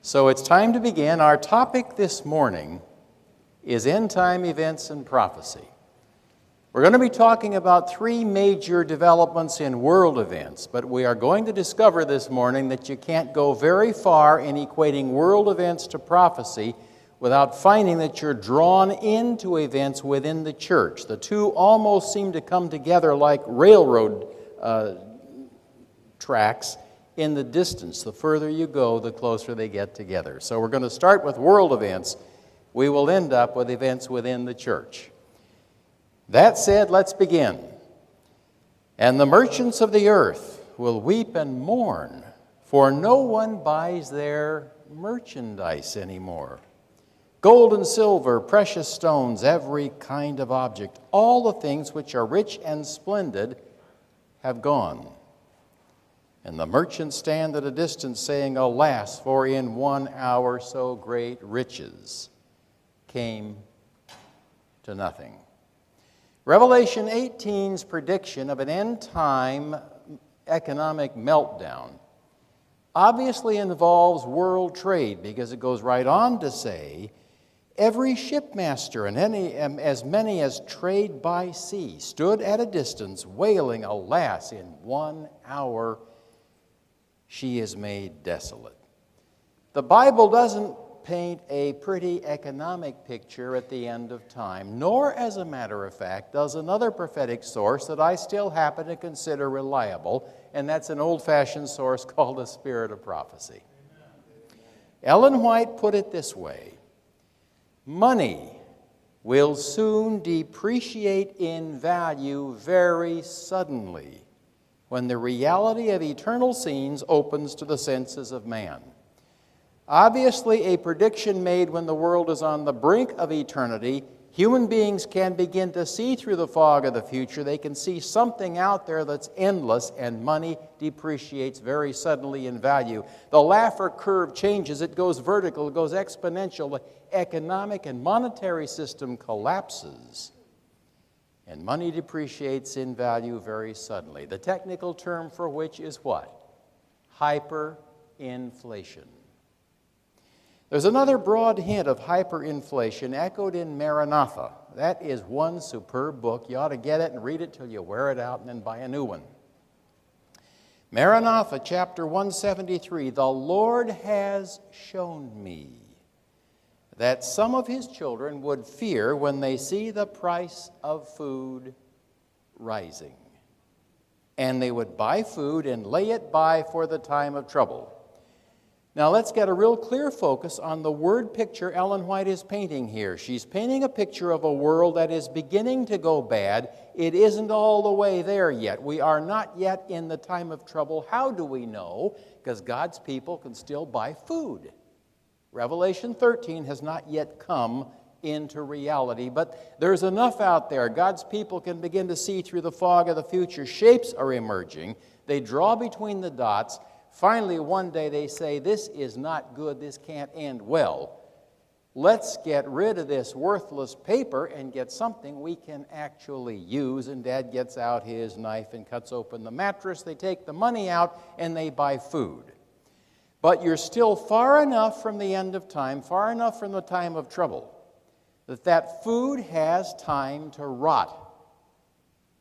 So it's time to begin. Our topic this morning is end time events and prophecy. We're going to be talking about three major developments in world events, but we are going to discover this morning that you can't go very far in equating world events to prophecy without finding that you're drawn into events within the church. The two almost seem to come together like railroad tracks in the distance. The further you go, the closer they get together. So we're going to start with world events. We will end up with events within the church. That said, let's begin. And the merchants of the earth will weep and mourn, for no one buys their merchandise anymore. Gold and silver, precious stones, every kind of object, all the things which are rich and splendid have gone. And the merchants stand at a distance, saying, Alas, for in 1 hour so great riches came to nothing. Revelation 18's prediction of an end-time economic meltdown obviously involves world trade, because it goes right on to say, every shipmaster and as many as trade by sea stood at a distance, wailing, Alas, in 1 hour she is made desolate. The Bible doesn't paint a pretty economic picture at the end of time, nor, as a matter of fact, does another prophetic source that I still happen to consider reliable, and that's an old-fashioned source called the Spirit of Prophecy. Ellen White put it this way: money will soon depreciate in value very suddenly when the reality of eternal scenes opens to the senses of man. Obviously, a prediction made when the world is on the brink of eternity, human beings can begin to see through the fog of the future. They can see something out there that's endless, and money depreciates very suddenly in value. The Laffer curve changes. It goes vertical. It goes exponential. The economic and monetary system collapses, and money depreciates in value very suddenly. The technical term for which is what? Hyperinflation. There's another broad hint of hyperinflation echoed in Maranatha. That is one superb book. You ought to get it and read it till you wear it out and then buy a new one. Maranatha, chapter 173, the Lord has shown me that some of his children would fear when they see the price of food rising. And they would buy food and lay it by for the time of trouble. Now let's get a real clear focus on the word picture Ellen White is painting here. She's painting a picture of a world that is beginning to go bad. It isn't all the way there yet. We are not yet in the time of trouble. How do we know? Because God's people can still buy food. Revelation 13 has not yet come into reality, but there's enough out there. God's people can begin to see through the fog of the future. Shapes are emerging. They draw between the dots. Finally, one day they say, this is not good, this can't end well. Let's get rid of this worthless paper and get something we can actually use. And Dad gets out his knife and cuts open the mattress. They take the money out and they buy food. But you're still far enough from the end of time, far enough from the time of trouble, that food has time to rot.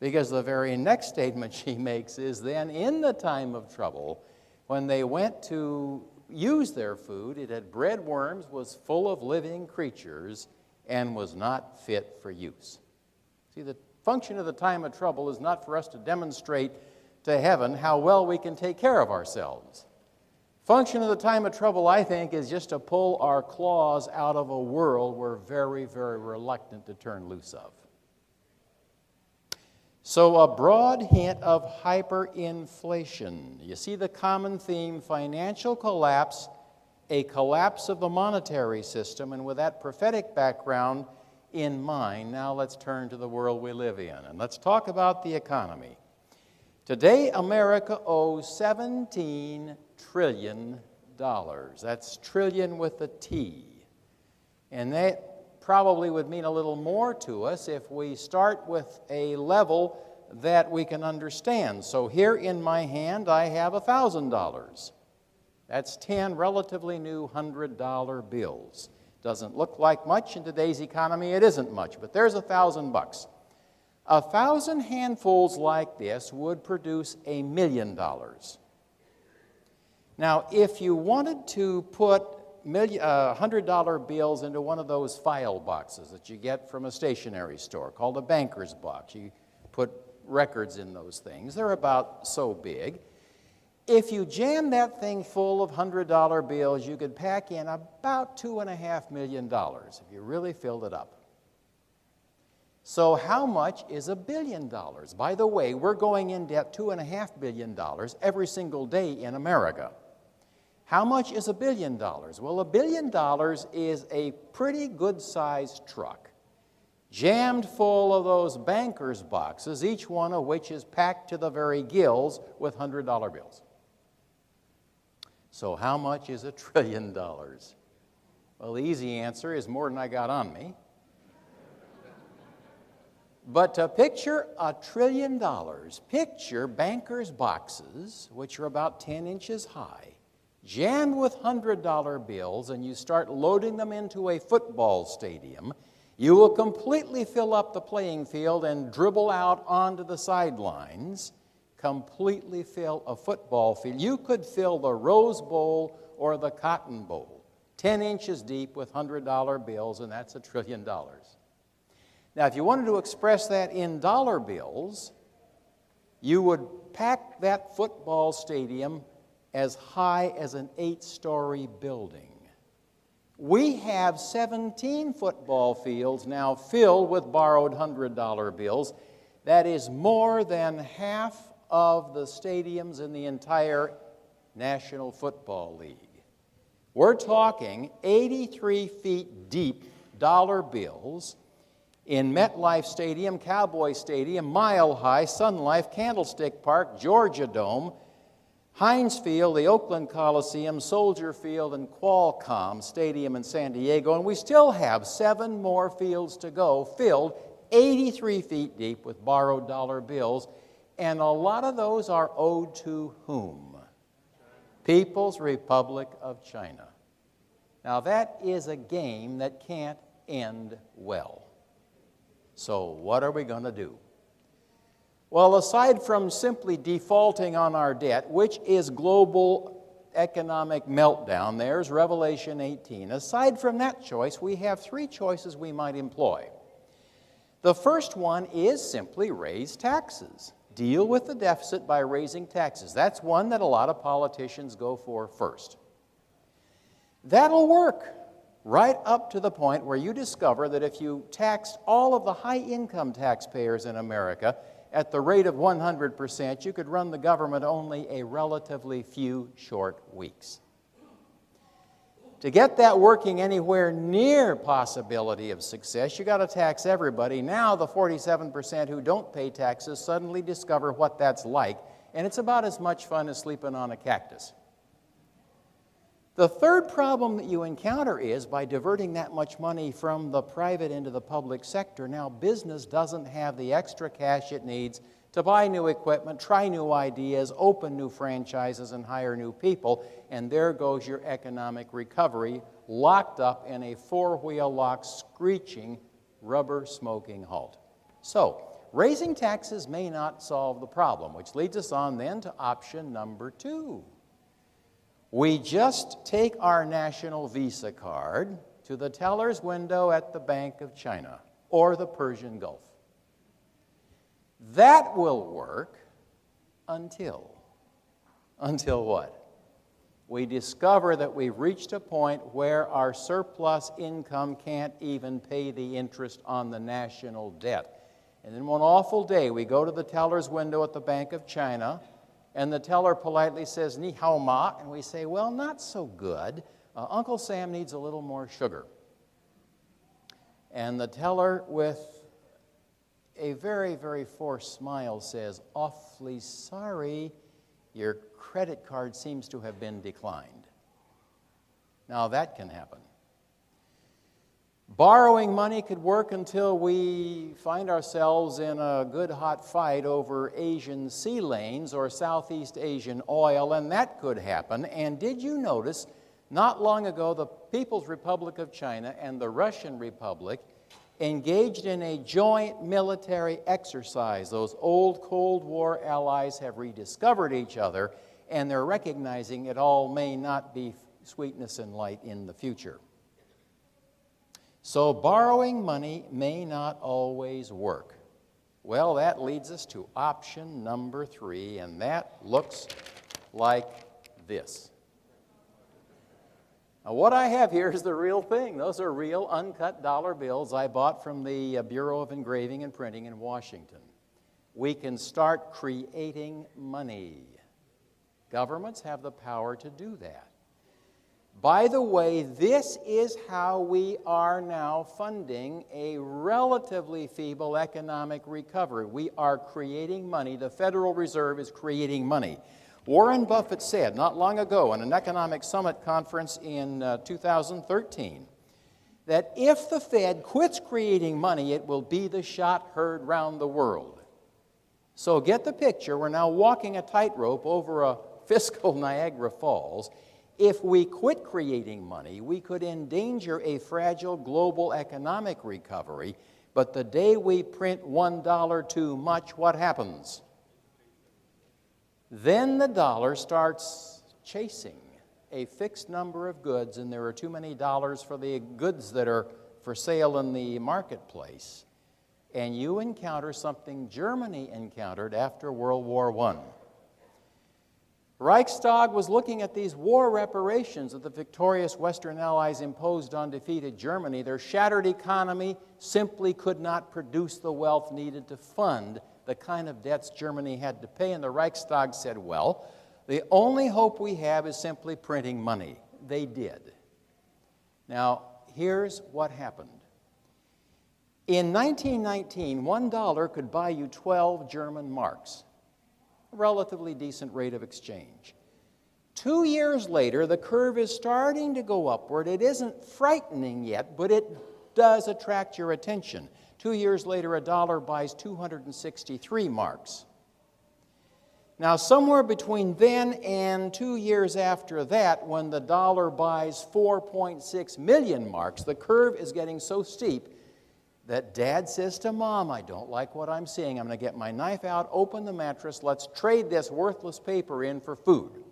Because the very next statement she makes is, then in the time of trouble, when they went to use their food, it had bred worms, was full of living creatures, and was not fit for use. See, the function of the time of trouble is not for us to demonstrate to heaven how well we can take care of ourselves. Function of the time of trouble, I think, is just to pull our claws out of a world we're very, very reluctant to turn loose of. So a broad hint of hyperinflation. You see the common theme: financial collapse, a collapse of the monetary system, and with that prophetic background in mind, now let's turn to the world we live in, and let's talk about the economy. Today, America owes $17 trillion. That's trillion with a T. And that probably would mean a little more to us if we start with a level that we can understand. So here in my hand, I have $1,000. That's 10 relatively new $100 bills. Doesn't look like much in today's economy. It isn't much, but there's $1,000. 1,000 handfuls like this would produce $1 million. Now, if you wanted to put $100 bills into one of those file boxes that you get from a stationery store called a banker's box, you put records in those things. They're about so big. If you jam that thing full of $100 bills, you could pack in about $2.5 million if you really filled it up. So how much is $1 billion? By the way, we're going in debt $2.5 billion every single day in America. How much is $1 billion? Well, $1 billion is a pretty good-sized truck, jammed full of those banker's boxes, each one of which is packed to the very gills with $100 bills. So how much is $1 trillion? Well, the easy answer is more than I got on me. But to picture $1 trillion, picture banker's boxes, which are about 10 inches high, jammed with $100 bills, and you start loading them into a football stadium. You will completely fill up the playing field and dribble out onto the sidelines, completely fill a football field. You could fill the Rose Bowl or the Cotton Bowl, 10 inches deep with $100 bills, and that's $1 trillion. Now, if you wanted to express that in dollar bills, you would pack that football stadium as high as an 8-story building. We have 17 football fields now filled with borrowed $100 bills. That is more than half of the stadiums in the entire National Football League. We're talking 83 feet deep dollar bills in MetLife Stadium, Cowboy Stadium, Mile High, Sun Life, Candlestick Park, Georgia Dome, Heinz Field, the Oakland Coliseum, Soldier Field, and Qualcomm Stadium in San Diego. And we still have 7 more fields to go, filled 83 feet deep with borrowed dollar bills. And a lot of those are owed to whom? People's Republic of China. Now that is a game that can't end well. So what are we going to do? Well, aside from simply defaulting on our debt, which is global economic meltdown, there's Revelation 18. Aside from that choice, we have 3 choices we might employ. The first one is simply raise taxes. Deal with the deficit by raising taxes. That's one that a lot of politicians go for first. That'll work right up to the point where you discover that if you taxed all of the high-income taxpayers in America at the rate of 100%, you could run the government only a relatively few short weeks. To get that working anywhere near possibility of success, you got to tax everybody. Now the 47% who don't pay taxes suddenly discover what that's like, and it's about as much fun as sleeping on a cactus. The third problem that you encounter is by diverting that much money from the private into the public sector, now business doesn't have the extra cash it needs to buy new equipment, try new ideas, open new franchises, and hire new people, and there goes your economic recovery, locked up in a 4-wheel lock, screeching, rubber-smoking halt. So, raising taxes may not solve the problem, which leads us on then to option number 2. We just take our national Visa card to the teller's window at the Bank of China or the Persian Gulf. That will work until what? We discover that we've reached a point where our surplus income can't even pay the interest on the national debt. And then one awful day, we go to the teller's window at the Bank of China, and the teller politely says, "Ni hao ma," and we say, "Well, not so good. Uncle Sam needs a little more sugar." And the teller, with a very, very forced smile, says, "Awfully sorry, your credit card seems to have been declined." Now that can happen. Borrowing money could work until we find ourselves in a good hot fight over Asian sea lanes or Southeast Asian oil, and that could happen. And did you notice, not long ago, the People's Republic of China and the Russian Republic engaged in a joint military exercise. Those old Cold War allies have rediscovered each other, and they're recognizing it all may not be sweetness and light in the future. So borrowing money may not always work. Well, that leads us to option number 3, and that looks like this. Now, what I have here is the real thing. Those are real uncut dollar bills I bought from the Bureau of Engraving and Printing in Washington. We can start creating money. Governments have the power to do that. By the way, this is how we are now funding a relatively feeble economic recovery. We are creating money. The Federal Reserve is creating money. Warren Buffett said not long ago in an economic summit conference in 2013 that if the Fed quits creating money, it will be the shot heard round the world. So get the picture. We're now walking a tightrope over a fiscal Niagara Falls. If we quit creating money, we could endanger a fragile global economic recovery. But the day we print $1 too much, what happens? Then the dollar starts chasing a fixed number of goods, and there are too many dollars for the goods that are for sale in the marketplace. And you encounter something Germany encountered after World War I. Reichstag was looking at these war reparations that the victorious Western Allies imposed on defeated Germany. Their shattered economy simply could not produce the wealth needed to fund the kind of debts Germany had to pay, and the Reichstag said, well, the only hope we have is simply printing money. They did. Now, here's what happened. In 1919, $1 could buy you 12 German marks. A relatively decent rate of exchange. 2 years later, the curve is starting to go upward. It isn't frightening yet, but it does attract your attention. 2 years later, a dollar buys 263 marks. Now, somewhere between then and 2 years after that, when the dollar buys 4.6 million marks, the curve is getting so steep that Dad says to Mom, I don't like what I'm seeing. I'm going to get my knife out, open the mattress. Let's trade this worthless paper in for food.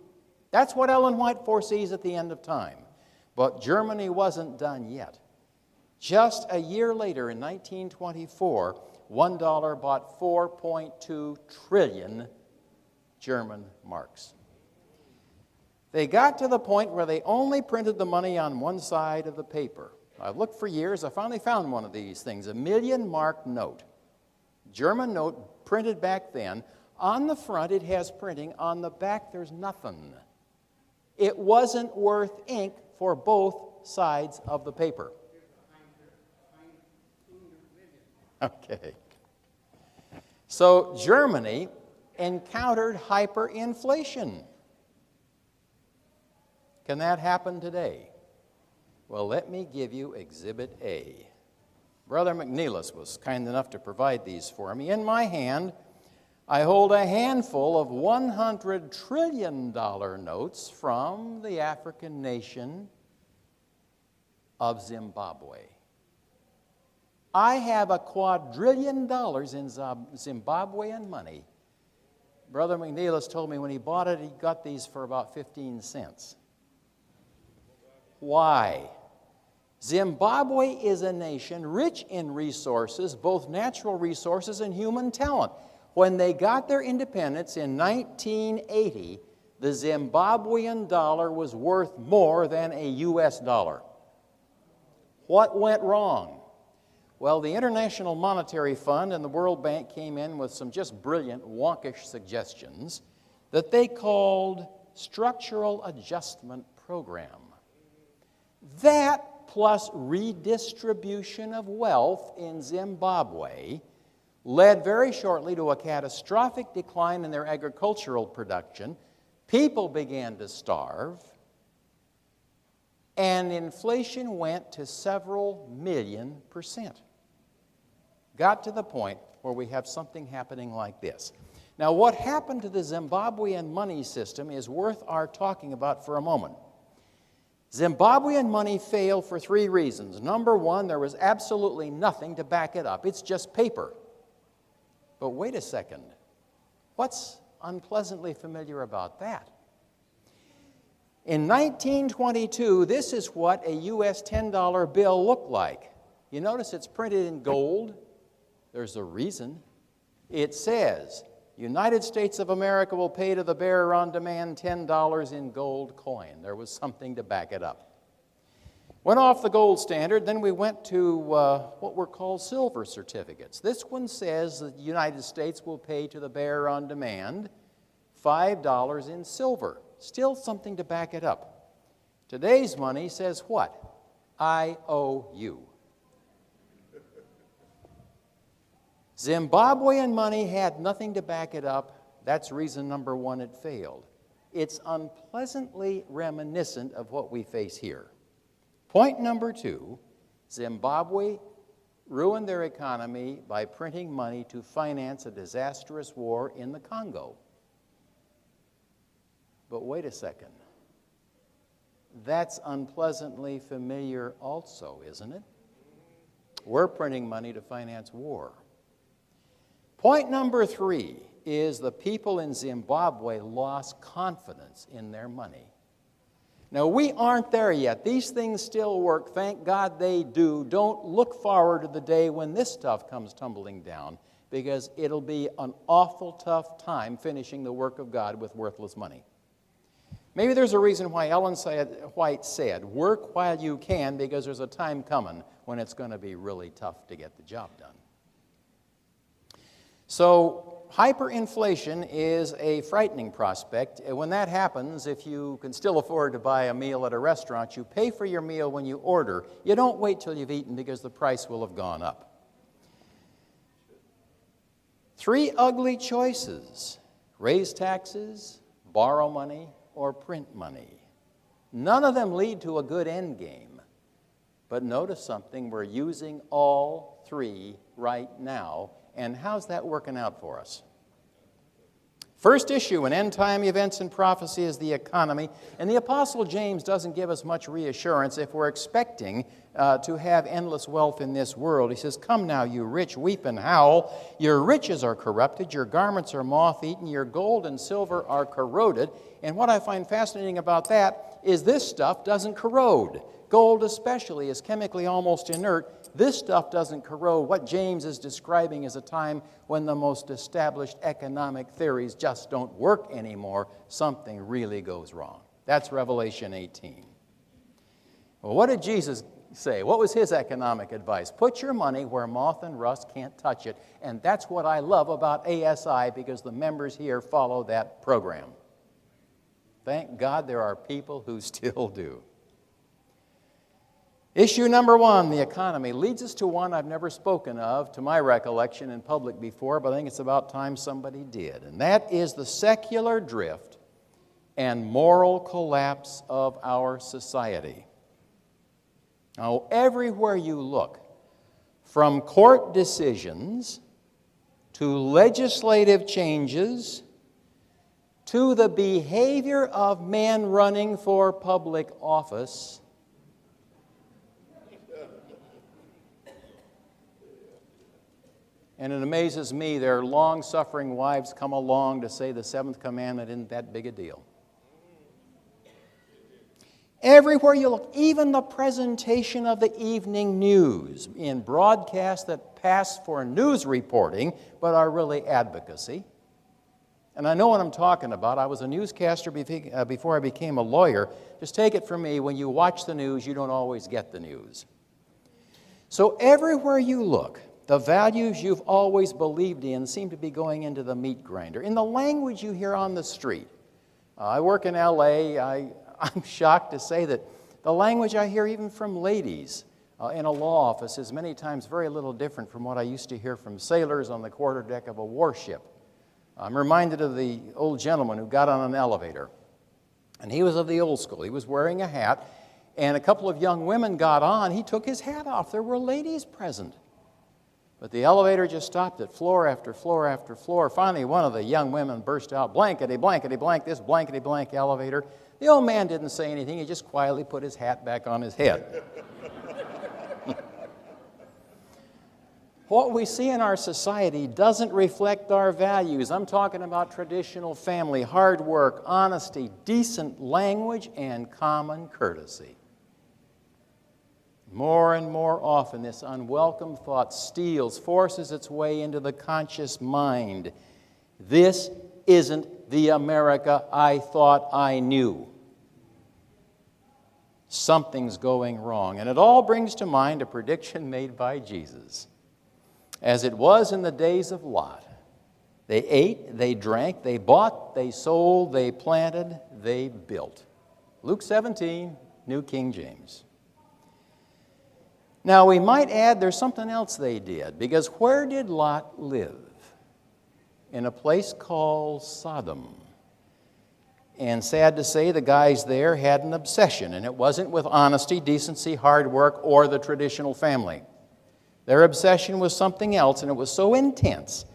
That's what Ellen White foresees at the end of time. But Germany wasn't done yet. Just a year later, in 1924, $1 bought 4.2 trillion German marks. They got to the point where they only printed the money on one side of the paper. I've looked for years. I finally found one of these things, a 1,000,000-mark note. German note printed back then. On the front, it has printing. On the back, there's nothing. It wasn't worth ink for both sides of the paper. Okay. So Germany encountered hyperinflation. Can that happen today? Well, let me give you Exhibit A. Brother McNeilis was kind enough to provide these for me. In my hand, I hold a handful of $100 trillion notes from the African nation of Zimbabwe. I have $250 billion in Zimbabwean money. Brother McNeilis told me when he bought it, he got these for about 15 cents. Why? Zimbabwe is a nation rich in resources, both natural resources and human talent. When they got their independence in 1980, the Zimbabwean dollar was worth more than a U.S. dollar. What went wrong? Well, the International Monetary Fund and the World Bank came in with some just brilliant, wonkish suggestions that they called Structural Adjustment Program. That plus redistribution of wealth in Zimbabwe led very shortly to a catastrophic decline in their agricultural production. People began to starve. and inflation went to several million%. Got to the point where we have something happening like this. Now, what happened to the Zimbabwean money system is worth our talking about for a moment. Zimbabwean money failed for 3 reasons. Number one, there was absolutely nothing to back it up. It's just paper. But wait a second. What's unpleasantly familiar about that? In 1922, this is what a U.S. $10 bill looked like. You notice it's printed in gold. There's a reason. It says, United States of America will pay to the bearer on demand $10 in gold coin. There was something to back it up. Went off the gold standard, then we went to what were called silver certificates. This one says that the United States will pay to the bearer on demand $5 in silver. Still something to back it up. Today's money says what? I owe you. Zimbabwean money had nothing to back it up. That's reason number one, it failed. It's unpleasantly reminiscent of what we face here. Point number two, Zimbabwe ruined their economy by printing money to finance a disastrous war in the Congo. But wait a second. That's unpleasantly familiar also, isn't it? We're printing money to finance war. Point number three is the people in Zimbabwe lost confidence in their money. Now, we aren't there yet. These things still work. Thank God they do. Don't look forward to the day when this stuff comes tumbling down, because it'll be an awful tough time finishing the work of God with worthless money. Maybe there's a reason why Ellen White said, work while you can, because there's a time coming when it's going to be really tough to get the job done. So hyperinflation is a frightening prospect. When that happens, if you can still afford to buy a meal at a restaurant, you pay for your meal when you order. You don't wait till you've eaten, because the price will have gone up. 3 ugly choices: raise taxes, borrow money, or print money. None of them lead to a good end game. But notice something, we're using all 3 right now. And how's that working out for us? First issue in end-time events and prophecy is the economy. And the Apostle James doesn't give us much reassurance if we're expecting to have endless wealth in this world. He says, come now, you rich, weep and howl. Your riches are corrupted, your garments are moth-eaten, your gold and silver are corroded. And what I find fascinating about that is this stuff doesn't corrode. Gold especially is chemically almost inert. This stuff doesn't corrode. What James is describing is a time when the most established economic theories just don't work anymore. Something really goes wrong. That's Revelation 18. Well, what did Jesus say? What was his economic advice? Put your money where moth and rust can't touch it. And that's what I love about ASI, because the members here follow that program. Thank God there are people who still do. Issue number 1, the economy, leads us to one I've never spoken of, to my recollection, in public before, but I think it's about time somebody did. And that is the secular drift and moral collapse of our society. Now, everywhere you look, from court decisions to legislative changes to the behavior of men running for public office, and it amazes me, their long-suffering wives come along to say the 7th commandment isn't that big a deal. Everywhere you look, even the presentation of the evening news in broadcasts that pass for news reporting but are really advocacy. And I know what I'm talking about. I was a newscaster before I became a lawyer. Just take it from me, when you watch the news, you don't always get the news. So everywhere you look, the values you've always believed in seem to be going into the meat grinder. In the language you hear on the street, I work in L.A., I'm shocked to say that the language I hear even from ladies in a law office is many times very little different from what I used to hear from sailors on the quarterdeck of a warship. I'm reminded of the old gentleman who got on an elevator, and he was of the old school. He was wearing a hat, and a couple of young women got on, he took his hat off. There were ladies present. But the elevator just stopped at floor after floor after floor. Finally, one of the young women burst out, blankety, blankety, blank, this blankety, blank elevator. The old man didn't say anything. He just quietly put his hat back on his head. What we see in our society doesn't reflect our values. I'm talking about traditional family, hard work, honesty, decent language, and common courtesy. More and more often, this unwelcome thought forces its way into the conscious mind. This isn't the America I thought I knew. Something's going wrong. And it all brings to mind a prediction made by Jesus. As it was in the days of Lot, they ate, they drank, they bought, they sold, they planted, they built. Luke 17, New King James. Now, we might add there's something else they did, because where did Lot live? In a place called Sodom. And sad to say, the guys there had an obsession, and it wasn't with honesty, decency, hard work, or the traditional family. Their obsession was something else, and it was so intense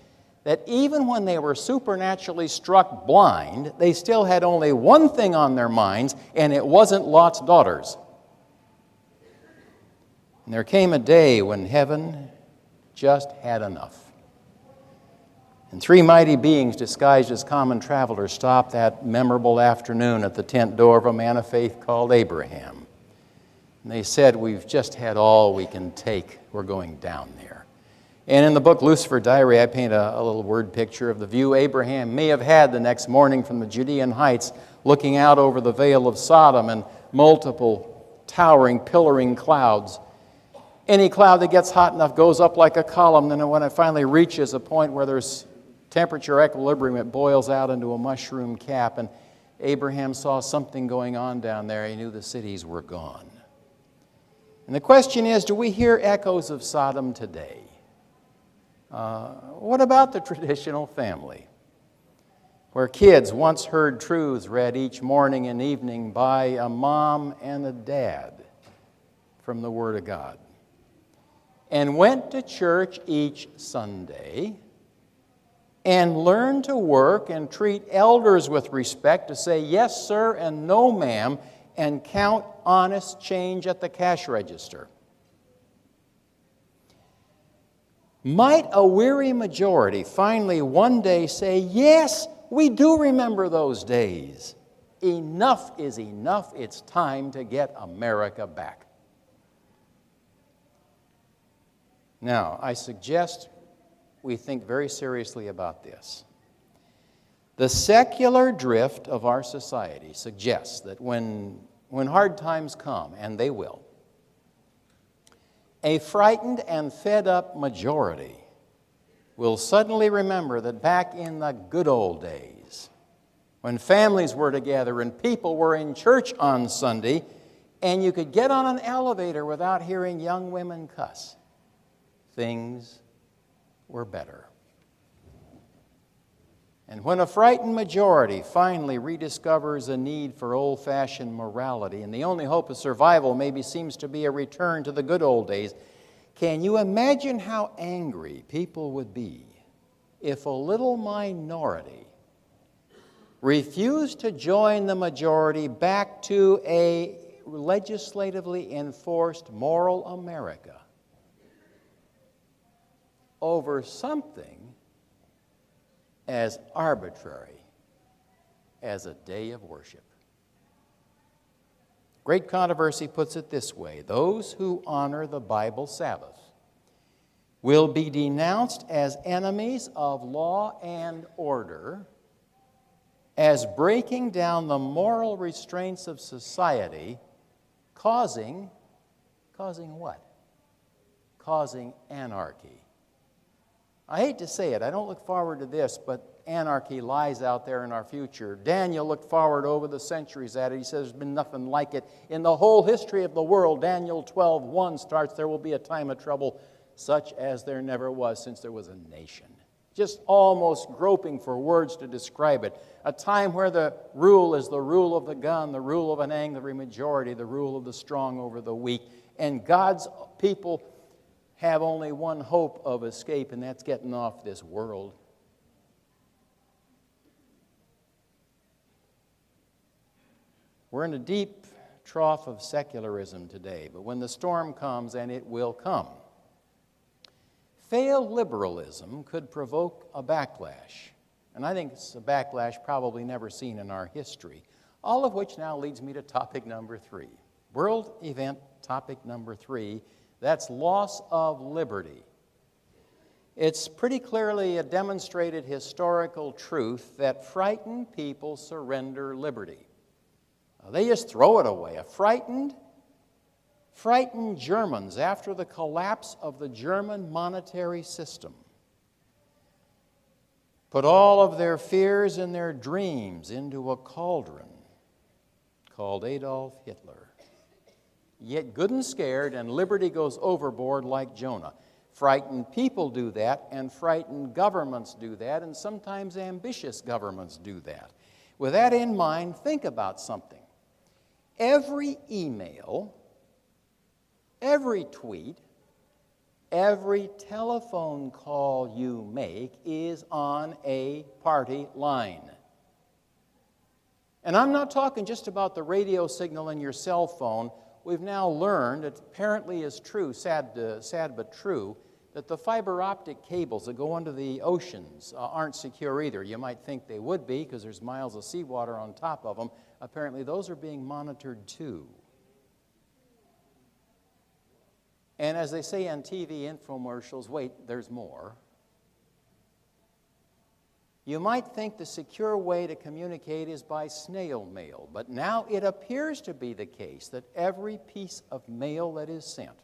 that even when they were supernaturally struck blind, they still had only one thing on their minds, and it wasn't Lot's daughters. And there came a day when heaven just had enough. And three mighty beings disguised as common travelers stopped that memorable afternoon at the tent door of a man of faith called Abraham. And they said, we've just had all we can take. We're going down there. And in the book Lucifer Diary, I paint a little word picture of the view Abraham may have had the next morning from the Judean heights, looking out over the vale of Sodom and multiple towering, pillaring clouds. Any cloud that gets hot enough goes up like a column, then when it finally reaches a point where there's temperature equilibrium, it boils out into a mushroom cap. And Abraham saw something going on down there. He knew the cities were gone. And the question is, do we hear echoes of Sodom today? What about the traditional family, where kids once heard truths read each morning and evening by a mom and a dad from the Word of God, and went to church each Sunday and learned to work and treat elders with respect, to say yes, sir, and no, ma'am, and count honest change at the cash register? Might a weary majority finally one day say, yes, we do remember those days. Enough is enough. It's time to get America back. Now, I suggest we think very seriously about this. The secular drift of our society suggests that when hard times come, and they will, a frightened and fed-up majority will suddenly remember that back in the good old days, when families were together and people were in church on Sunday, and you could get on an elevator without hearing young women cuss, things were better. And when a frightened majority finally rediscovers a need for old-fashioned morality, and the only hope of survival maybe seems to be a return to the good old days, can you imagine how angry people would be if a little minority refused to join the majority back to a legislatively enforced moral America over something as arbitrary as a day of worship? Great Controversy puts it this way: those who honor the Bible Sabbath will be denounced as enemies of law and order, as breaking down the moral restraints of society, causing what? Causing anarchy. I hate to say it, I don't look forward to this, but anarchy lies out there in our future. Daniel looked forward over the centuries at it. He says there's been nothing like it in the whole history of the world. Daniel 12:1 starts, there will be a time of trouble such as there never was since there was a nation. just almost groping for words to describe it. A time where the rule is the rule of the gun, the rule of an angry majority, the rule of the strong over the weak. And God's people have only one hope of escape, and that's getting off this world. We're in a deep trough of secularism today, but when the storm comes, and it will come, failed liberalism could provoke a backlash. And I think it's a backlash probably never seen in our history. All of which now leads me to topic number 3. World event topic number 3, that's loss of liberty. It's pretty clearly a demonstrated historical truth that frightened people surrender liberty. They just throw it away. A frightened Germans after the collapse of the German monetary system put all of their fears and their dreams into a cauldron called Adolf Hitler. Yet good and scared, and liberty goes overboard like Jonah. Frightened people do that, and frightened governments do that, and sometimes ambitious governments do that. With that in mind, think about something. Every email, every tweet, every telephone call you make is on a party line. And I'm not talking just about the radio signal in your cell phone. We've now learned, it apparently is true, sad but true, that the fiber optic cables that go under the oceans aren't secure either. You might think they would be because there's miles of seawater on top of them. Apparently those are being monitored too. And as they say on TV infomercials, wait, there's more. You might think the secure way to communicate is by snail mail, but now it appears to be the case that every piece of mail that is sent,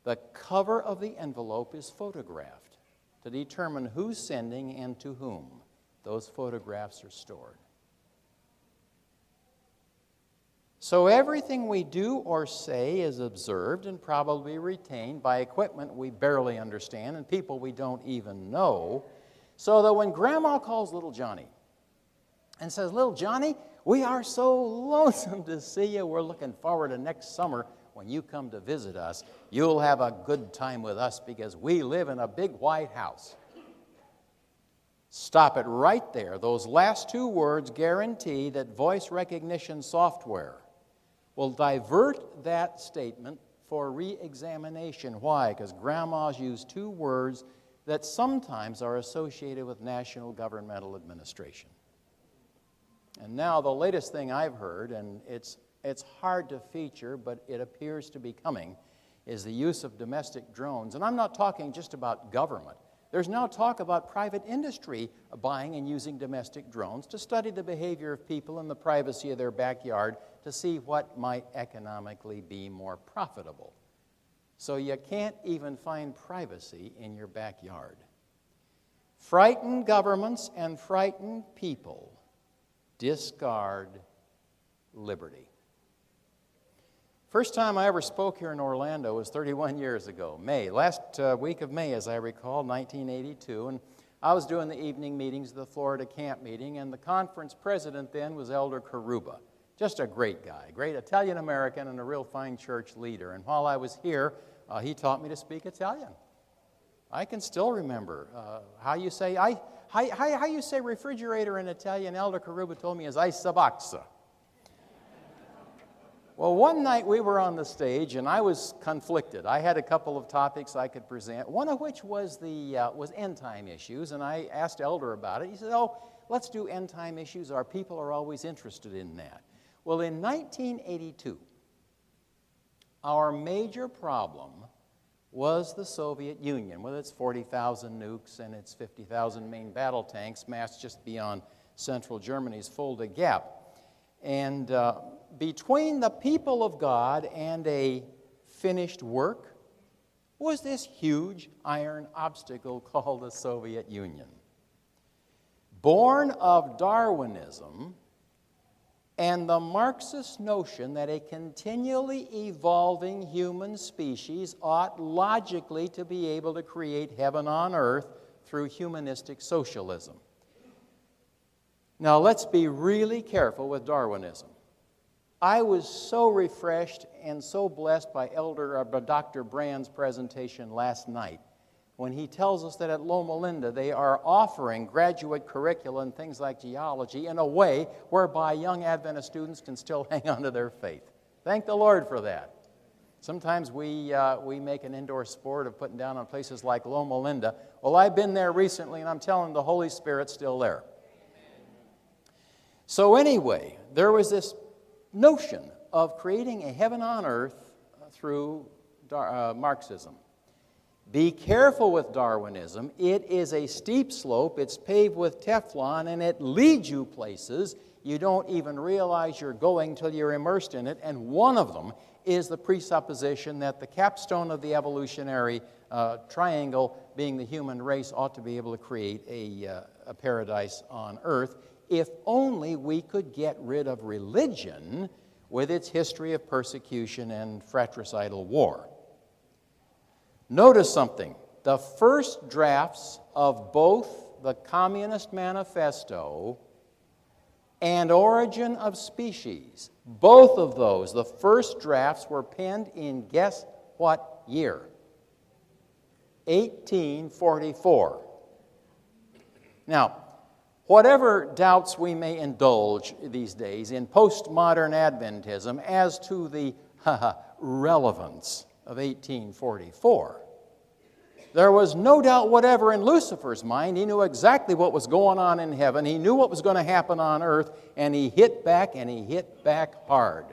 the cover of the envelope is photographed to determine who's sending and to whom. Those photographs are stored. So everything we do or say is observed and probably retained by equipment we barely understand and people we don't even know, so that when Grandma calls little Johnny and says, "Little Johnny, we are so lonesome to see you. We're looking forward to next summer when you come to visit us. You'll have a good time with us because we live in a big white house." Stop it right there. Those last 2 words guarantee that voice recognition software will divert that statement for re-examination. Why? Because grandmas use 2 words that sometimes are associated with national governmental administration. And now the latest thing I've heard, and it's hard to feature, but it appears to be coming, is the use of domestic drones. And I'm not talking just about government. There's now talk about private industry buying and using domestic drones to study the behavior of people in the privacy of their backyard to see what might economically be more profitable. So you can't even find privacy in your backyard. Frightened governments and frightened people discard liberty. First time I ever spoke here in Orlando was 31 years ago, last week of May, as I recall, 1982, and I was doing the evening meetings of the Florida camp meeting, and the conference president then was Elder Karuba. Just a great guy, great Italian-American and a real fine church leader. And while I was here, he taught me to speak Italian. I can still remember how you say refrigerator in Italian. Elder Karuba told me is ice-a-boxa. Well, one night we were on the stage, and I was conflicted. I had a couple of topics I could present, one of which was end-time issues, and I asked Elder about it. He said, "Oh, let's do end-time issues. Our people are always interested in that." Well, in 1982, our major problem was the Soviet Union, with its 40,000 nukes and its 50,000 main battle tanks massed just beyond central Germany's Fulda Gap. And between the people of God and a finished work was this huge iron obstacle called the Soviet Union. Born of Darwinism and the Marxist notion that a continually evolving human species ought logically to be able to create heaven on earth through humanistic socialism. Now, let's be really careful with Darwinism. I was so refreshed and so blessed by Dr. Brand's presentation last night when he tells us that at Loma Linda they are offering graduate curricula and things like geology in a way whereby young Adventist students can still hang on to their faith. Thank the Lord for that. Sometimes we make an indoor sport of putting down on places like Loma Linda. Well, I've been there recently, and I'm telling the Holy Spirit's still there. So anyway, there was this notion of creating a heaven on earth through Marxism. Be careful with Darwinism. It is a steep slope, it's paved with Teflon, and it leads you places you don't even realize you're going till you're immersed in it, and one of them is the presupposition that the capstone of the evolutionary triangle, being the human race, ought to be able to create a paradise on earth, if only we could get rid of religion with its history of persecution and fratricidal war. Notice something. The first drafts of both the Communist Manifesto and Origin of Species, both of those, the first drafts were penned in guess what year? 1844. Now, whatever doubts we may indulge these days in postmodern Adventism as to the relevance of 1844, there was no doubt whatever in Lucifer's mind. He knew exactly what was going on in heaven. He knew what was going to happen on earth, and he hit back, and he hit back hard.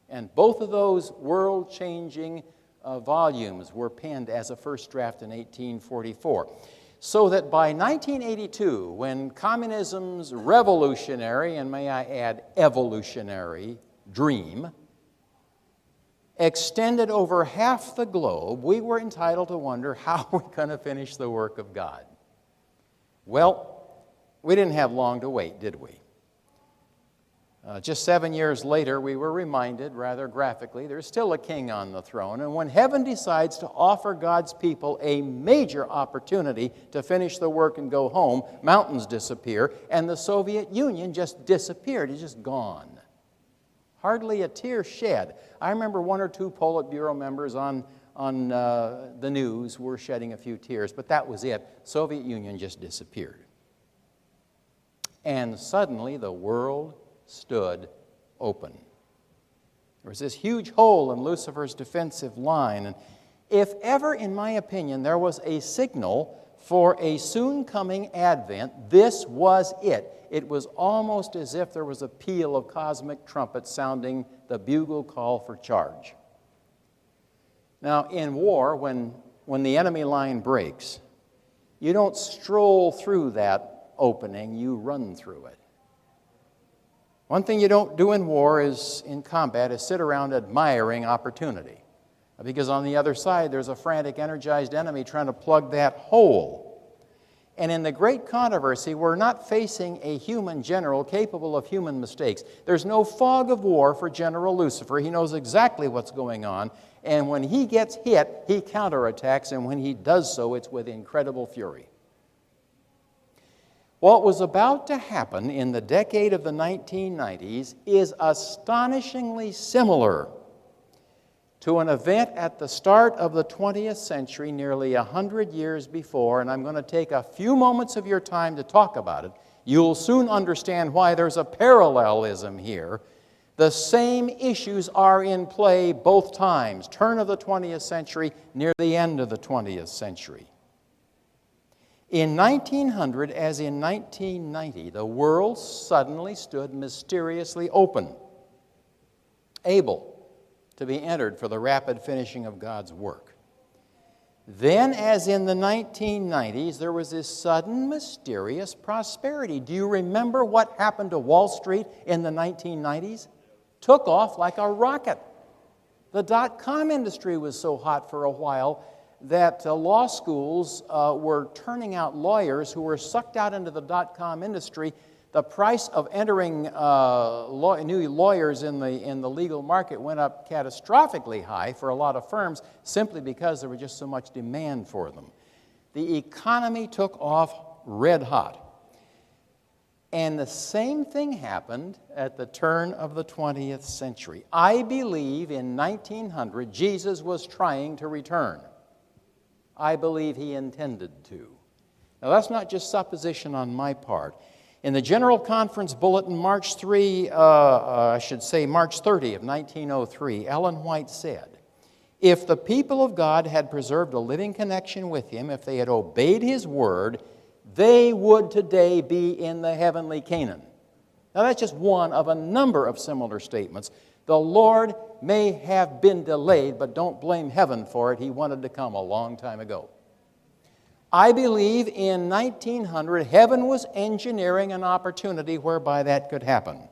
And both of those world-changing volumes were penned as a first draft in 1844. So that by 1982, when communism's revolutionary, and may I add evolutionary, dream extended over half the globe, we were entitled to wonder how we're going to finish the work of God. Well, we didn't have long to wait, did we? Just 7 years later, we were reminded, rather graphically, there's still a king on the throne. And when heaven decides to offer God's people a major opportunity to finish the work and go home, mountains disappear, and the Soviet Union just disappeared. It's just gone. Hardly a tear shed. I remember one or two Politburo members on the news were shedding a few tears, but that was it. Soviet Union just disappeared. And suddenly the world stood open. There was this huge hole in Lucifer's defensive line, and if ever, in my opinion, there was a signal for a soon-coming advent, this was it. It was almost as if there was a peal of cosmic trumpets sounding the bugle call for charge. Now, in war, when the enemy line breaks, you don't stroll through that opening, you run through it. One thing you don't do in war in combat is sit around admiring opportunity. Because on the other side, there's a frantic, energized enemy trying to plug that hole. And in the great controversy, we're not facing a human general capable of human mistakes. There's no fog of war for General Lucifer. He knows exactly what's going on. And when he gets hit, he counterattacks. And when he does so, it's with incredible fury. What was about to happen in the decade of the 1990s is astonishingly similar to an event at the start of the 20th century, nearly 100 years before, and I'm going to take a few moments of your time to talk about it. You'll soon understand why there's a parallelism here. The same issues are in play both times, turn of the 20th century, near the end of the 20th century. In 1900, as in 1990, the world suddenly stood mysteriously open, able to be entered for the rapid finishing of God's work. Then, as in the 1990s, there was this sudden, mysterious prosperity. Do you remember what happened to Wall Street in the 1990s? Took off like a rocket. The dot-com industry was so hot for a while that law schools were turning out lawyers who were sucked out into the dot-com industry. The price of entering new lawyers in the legal market went up catastrophically high for a lot of firms simply because there was just so much demand for them. the economy took off red hot. And the same thing happened at the turn of the 20th century. I believe in 1900 Jesus was trying to return. I believe he intended to. Now that's not just supposition on my part. In the General Conference Bulletin, March 30 of 1903, Ellen White said, if the people of God had preserved a living connection with him, if they had obeyed his word, they would today be in the heavenly Canaan. Now that's just one of a number of similar statements. The Lord may have been delayed, but don't blame heaven for it. He wanted to come a long time ago. I believe in 1900, heaven was engineering an opportunity whereby that could happen.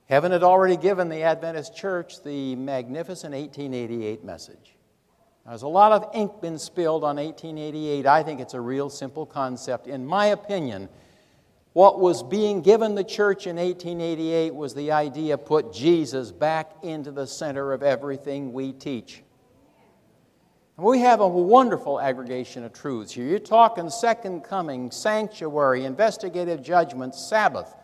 Heaven had already given the Adventist Church the magnificent 1888 message. There's a lot of ink been spilled on 1888. I think it's a real simple concept. In my opinion, what was being given the church in 1888 was the idea, put Jesus back into the center of everything we teach. And we have a wonderful aggregation of truths here. You're talking second coming, sanctuary, investigative judgment, Sabbath,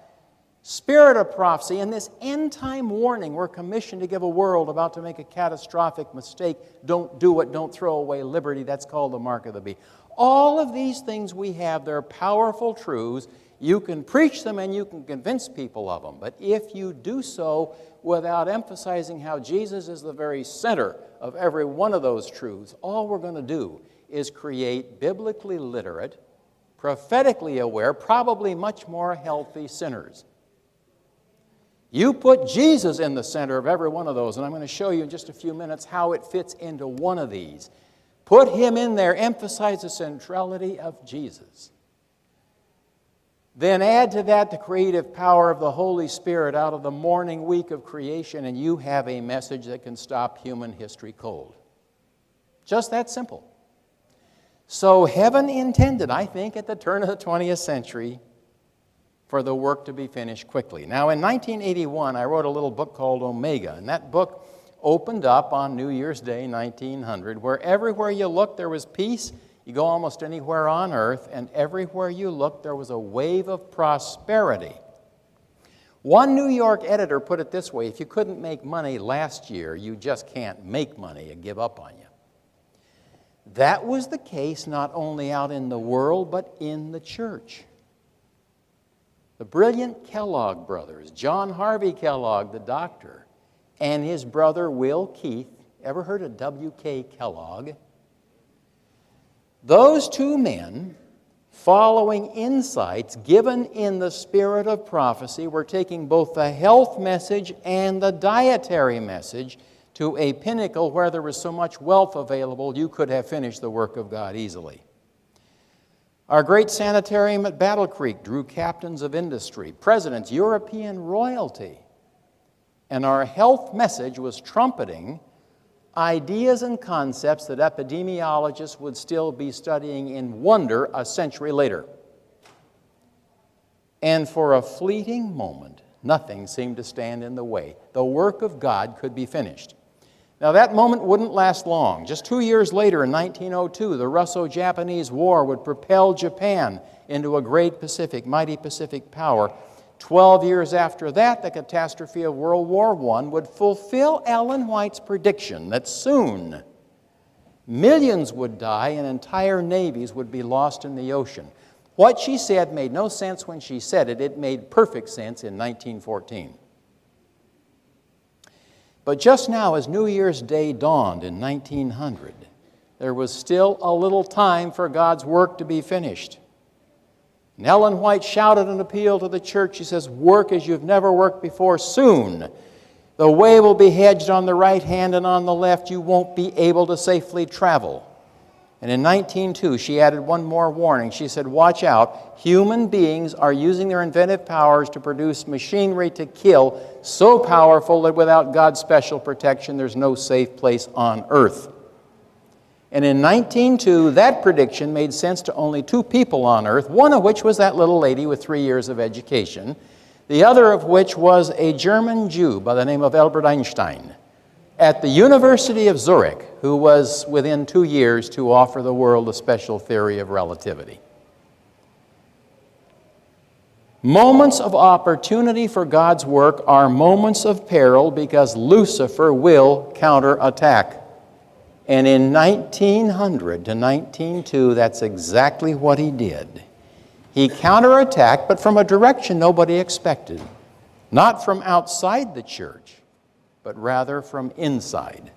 spirit of prophecy, and this end-time warning. We're commissioned to give a world about to make a catastrophic mistake. Don't do it. Don't throw away liberty. That's called the mark of the beast. All of these things we have, they're powerful truths. You can preach them and you can convince people of them. But if you do so without emphasizing how Jesus is the very center of every one of those truths, all we're going to do is create biblically literate, prophetically aware, probably much more healthy sinners. You put Jesus in the center of every one of those, and I'm going to show you in just a few minutes how it fits into one of these. Put him in there, emphasize the centrality of Jesus. Then add to that the creative power of the Holy Spirit out of the morning week of creation, and you have a message that can stop human history cold. Just that simple. So heaven intended, I think, at the turn of the 20th century, for the work to be finished quickly. Now, in 1981, I wrote a little book called Omega, and that book opened up on New Year's Day, 1900, where everywhere you looked there was peace. You go almost anywhere on earth, and everywhere you looked there was a wave of prosperity. One New York editor put it this way: if you couldn't make money last year, you just can't make money and give up on you. That was the case not only out in the world, but in the church. The brilliant Kellogg brothers, John Harvey Kellogg, the doctor, and his brother Will Keith. Ever heard of W.K. Kellogg? Those two men, following insights given in the spirit of prophecy, were taking both the health message and the dietary message to a pinnacle where there was so much wealth available you could have finished the work of God easily. Our great sanitarium at Battle Creek drew captains of industry, presidents, European royalty. And our health message was trumpeting ideas and concepts that epidemiologists would still be studying in wonder a century later. And for a fleeting moment, nothing seemed to stand in the way. The work of God could be finished. Now, that moment wouldn't last long. Just 2 years later, in 1902, the Russo-Japanese War would propel Japan into a great mighty Pacific power. 12 years after that, the catastrophe of World War I would fulfill Ellen White's prediction that soon millions would die and entire navies would be lost in the ocean. What she said made no sense when she said it. It made perfect sense in 1914. But just now, as New Year's Day dawned in 1900, there was still a little time for God's work to be finished. And Ellen White shouted an appeal to the church. She says, work as you've never worked before. Soon, the way will be hedged on the right hand and on the left. You won't be able to safely travel. And in 1902, she added one more warning. She said, watch out. Human beings are using their inventive powers to produce machinery to kill so powerful that without God's special protection, there's no safe place on earth. And in 1902, that prediction made sense to only two people on earth, one of which was that little lady with 3 years of education, the other of which was a German Jew by the name of Albert Einstein. at the University of Zurich, who was within 2 years to offer the world a special theory of relativity. Moments of opportunity for God's work are moments of peril because Lucifer will counterattack. And in 1900 to 1902, that's exactly what he did. He counterattacked, but from a direction nobody expected. Not from outside the church, but rather from inside.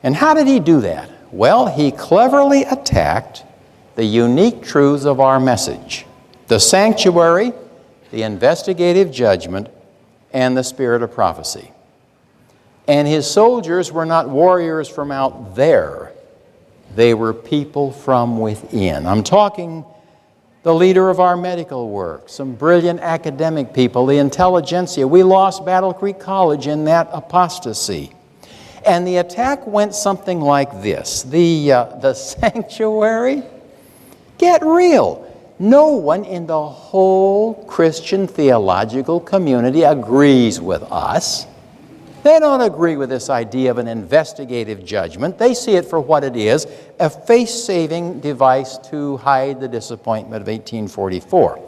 And how did he do that? Well, he cleverly attacked the unique truths of our message: the sanctuary, the investigative judgment, and the spirit of prophecy. And his soldiers were not warriors from out there. They were people from within. I'm talking the leader of our medical work, some brilliant academic people, the intelligentsia. We lost Battle Creek College in that apostasy. And the attack went something like this. The sanctuary? Get real. No one in the whole Christian theological community agrees with us. They don't agree with this idea of an investigative judgment. They see it for what it is, a face-saving device to hide the disappointment of 1844.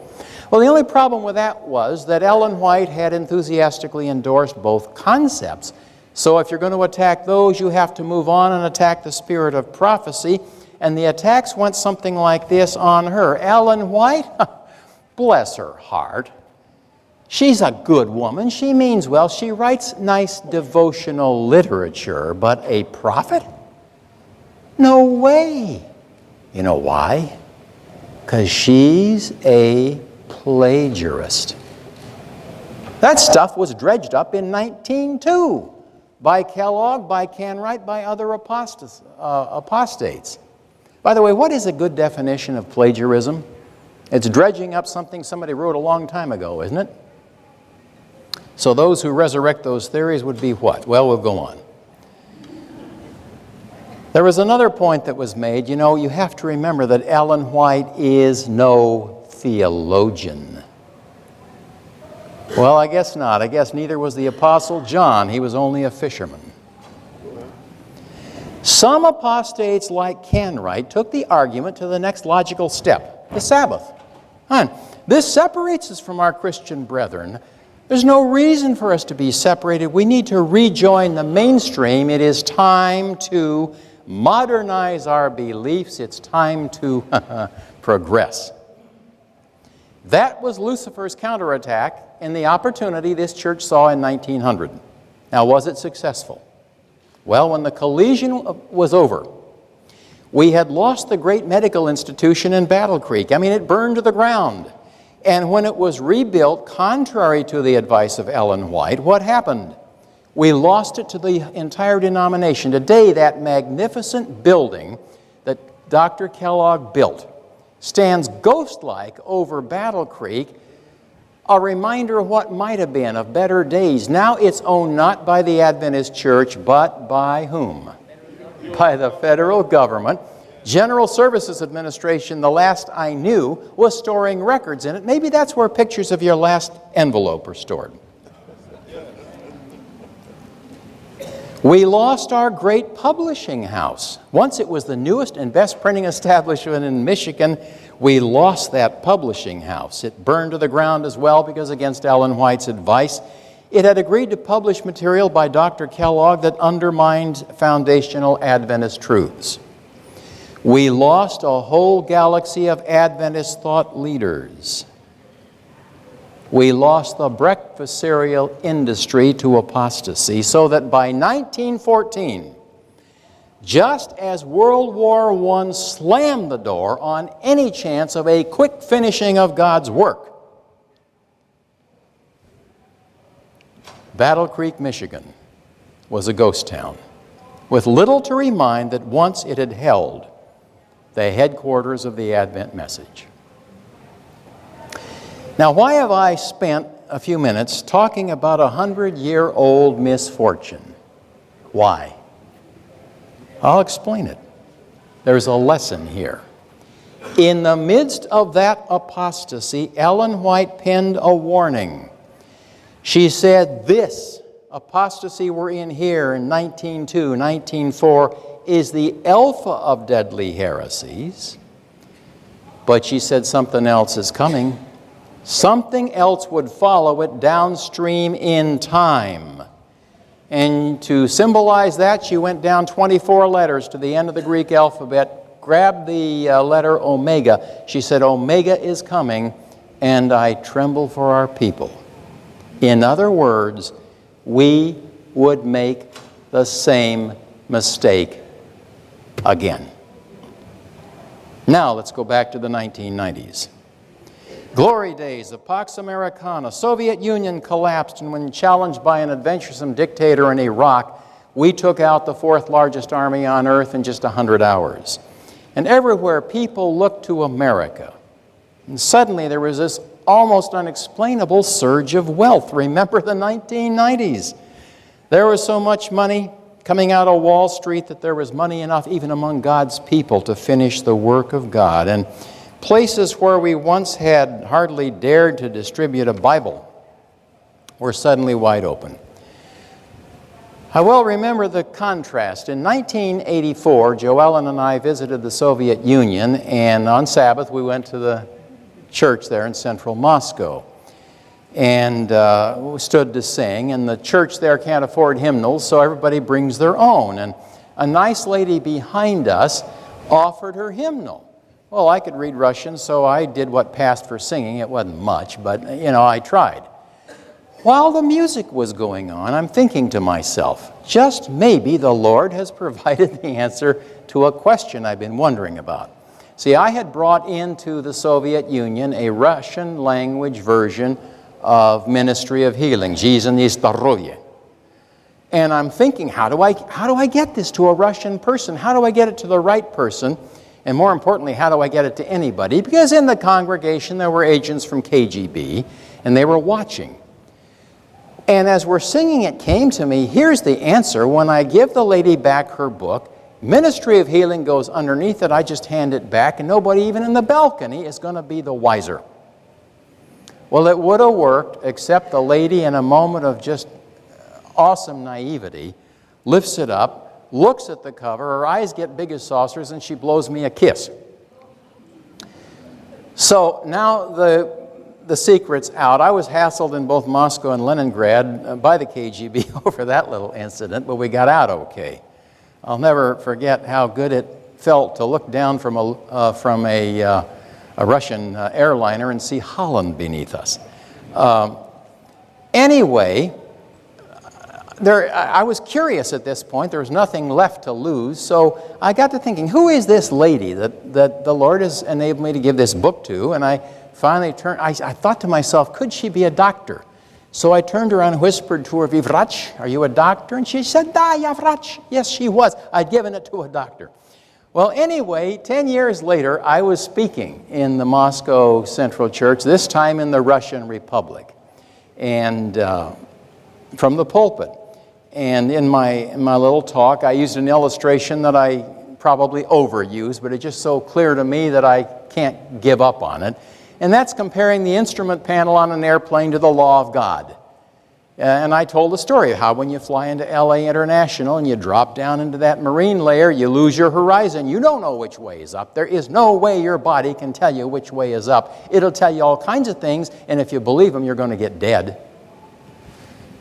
Well, the only problem with that was that Ellen White had enthusiastically endorsed both concepts. So if you're going to attack those, you have to move on and attack the spirit of prophecy. And the attacks went something like this on her. Ellen White, bless her heart. She's a good woman. She means well. She writes nice devotional literature, but a prophet? No way. You know why? Because she's a plagiarist. That stuff was dredged up in 1902 by Kellogg, by Canwright, by other apostates. By the way, what is a good definition of plagiarism? It's dredging up something somebody wrote a long time ago, isn't it? So those who resurrect those theories would be what? Well, we'll go on. There was another point that was made. You know, you have to remember that Ellen White is no theologian. Well, I guess not. I guess neither was the Apostle John. He was only a fisherman. Some apostates like Canwright took the argument to the next logical step, the Sabbath. This separates us from our Christian brethren. There's no reason for us to be separated. We need to rejoin the mainstream. It is time to modernize our beliefs. It's time to progress. That was Lucifer's counterattack and the opportunity this church saw in 1900. Now, was it successful? Well, when the collision was over, we had lost the great medical institution in Battle Creek. I mean, it burned to the ground. And when it was rebuilt, contrary to the advice of Ellen White, what happened? We lost it to the entire denomination. Today, that magnificent building that Dr. Kellogg built stands ghost-like over Battle Creek, a reminder of what might have been, of better days. Now it's owned not by the Adventist Church, but by whom? By the federal government. General Services Administration, the last I knew, was storing records in it. Maybe that's where pictures of your last envelope are stored. We lost our great publishing house. Once it was the newest and best printing establishment in Michigan, we lost that publishing house. It burned to the ground as well because against Ellen White's advice, it had agreed to publish material by Dr. Kellogg that undermined foundational Adventist truths. We lost a whole galaxy of Adventist thought leaders. We lost the breakfast cereal industry to apostasy, so that by 1914, just as World War I slammed the door on any chance of a quick finishing of God's work, Battle Creek, Michigan was a ghost town, with little to remind that once it had held the headquarters of the Advent message. Now, why have I spent a few minutes talking about a 100-year-old misfortune? Why? I'll explain it. There's a lesson here. In the midst of that apostasy, Ellen White penned a warning. She said this apostasy we're in here in 19.2, 19.4 is the alpha of deadly heresies. But she said something else is coming. Something else would follow it downstream in time. And to symbolize that, she went down 24 letters to the end of the Greek alphabet, grabbed the letter omega. She said, Omega is coming, and I tremble for our people. In other words, we would make the same mistake again. Now let's go back to the 1990s. Glory days, the Pax Americana, Soviet Union collapsed, and when challenged by an adventuresome dictator in Iraq, we took out the fourth largest army on earth in just 100 hours. And everywhere people looked to America. And suddenly there was this almost unexplainable surge of wealth. Remember the 1990s? There was so much money coming out of Wall Street that there was money enough even among God's people to finish the work of God. And places where we once had hardly dared to distribute a Bible were suddenly wide open. I well remember the contrast. In 1984, Joellen and I visited the Soviet Union, and on Sabbath we went to the church there in central Moscow. And we stood to sing, and the church there can't afford hymnals, so everybody brings their own. And a nice lady behind us offered her hymnal. Well, I could read Russian, so I did what passed for singing. It wasn't much, but, I tried. While the music was going on, I'm thinking to myself, just maybe the Lord has provided the answer to a question I've been wondering about. See, I had brought into the Soviet Union a Russian language version of Ministry of Healing, Жизнь и здоровье. And I'm thinking, how do I get this to a Russian person? How do I get it to the right person? And more importantly, how do I get it to anybody? Because in the congregation there were agents from KGB, and they were watching. And as we're singing, it came to me, here's the answer. When I give the lady back her book, Ministry of Healing goes underneath it, I just hand it back, and nobody even in the balcony is going to be the wiser. Well, it would have worked, except the lady, in a moment of just awesome naivety, lifts it up, looks at the cover, her eyes get big as saucers, and she blows me a kiss. So now the secret's out. I was hassled in both Moscow and Leningrad by the KGB over that little incident, but we got out okay. I'll never forget how good it felt to look down from a Russian airliner and see Holland beneath us. Anyway, I was curious at this point. There was nothing left to lose, so I got to thinking, who is this lady that the Lord has enabled me to give this book to? And I finally turned, I thought to myself, could she be a doctor? So I turned around and whispered to her, "Вы врач? Are you a doctor?" And she said, "Да, я врач." Yes, she was. I'd given it to a doctor. Well, anyway, 10 years later, I was speaking in the Moscow Central Church, this time in the Russian Republic, and from the pulpit. And in my little talk, I used an illustration that I probably overused, but it's just so clear to me that I can't give up on it. And that's comparing the instrument panel on an airplane to the law of God. And I told the story of how when you fly into LA International and you drop down into that marine layer, you lose your horizon. You don't know which way is up. There is no way your body can tell you which way is up. It'll tell you all kinds of things, and if you believe them, you're going to get dead.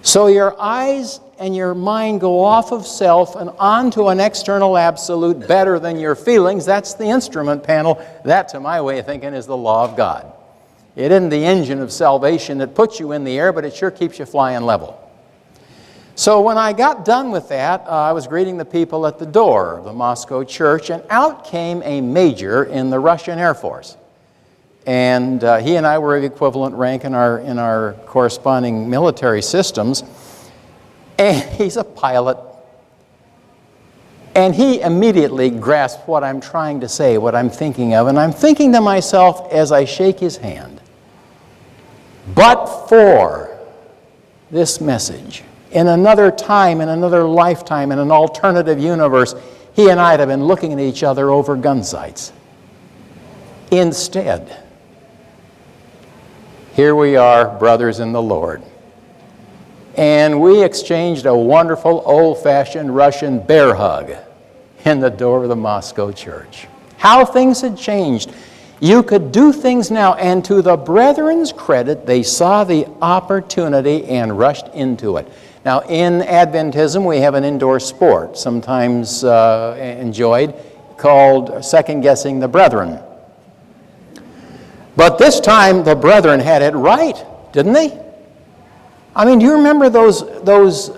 So your eyes and your mind go off of self and onto an external absolute better than your feelings. That's the instrument panel. That, to my way of thinking, is the law of God. It isn't the engine of salvation that puts you in the air, but it sure keeps you flying level. So when I got done with that, I was greeting the people at the door of the Moscow church, and out came a major in the Russian Air Force. And he and I were of equivalent rank in our corresponding military systems. And he's a pilot. And he immediately grasped what I'm trying to say, what I'm thinking of. And I'm thinking to myself as I shake his hand, but for this message, in another time, in another lifetime, in an alternative universe, he and I had been looking at each other over gun sights. Instead, here we are, brothers in the Lord. And we exchanged a wonderful old-fashioned Russian bear hug in the door of the Moscow church. How things had changed. You could do things now, and to the brethren's credit, they saw the opportunity and rushed into it. Now, in Adventism, we have an indoor sport, sometimes enjoyed, called second-guessing the brethren. But this time, the brethren had it right, didn't they? I mean, do you remember those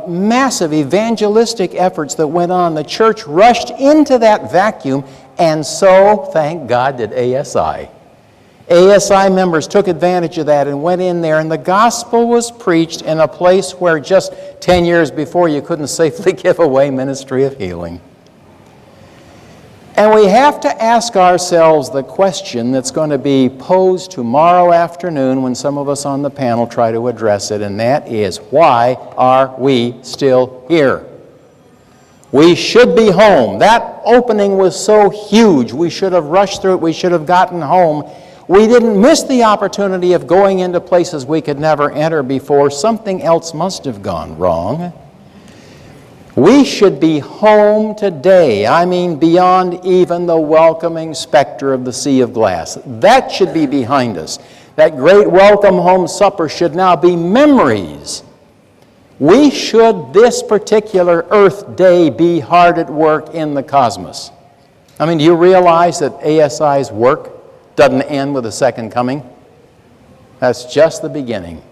massive evangelistic efforts that went on? The church rushed into that vacuum, and so, thank God, did ASI. ASI members took advantage of that and went in there, and the gospel was preached in a place where just 10 years before you couldn't safely give away ministry of healing. And we have to ask ourselves the question that's going to be posed tomorrow afternoon when some of us on the panel try to address it, and that is, why are we still here? We should be home. That opening was so huge. We should have rushed through it. We should have gotten home. We didn't miss the opportunity of going into places we could never enter before. Something else must have gone wrong. We should be home today. I mean, beyond even the welcoming specter of the sea of glass. That should be behind us. That great welcome home supper should now be memories. We should, this particular Earth Day, be hard at work in the cosmos. I mean, do you realize that ASI's work doesn't end with the second coming? That's just the beginning.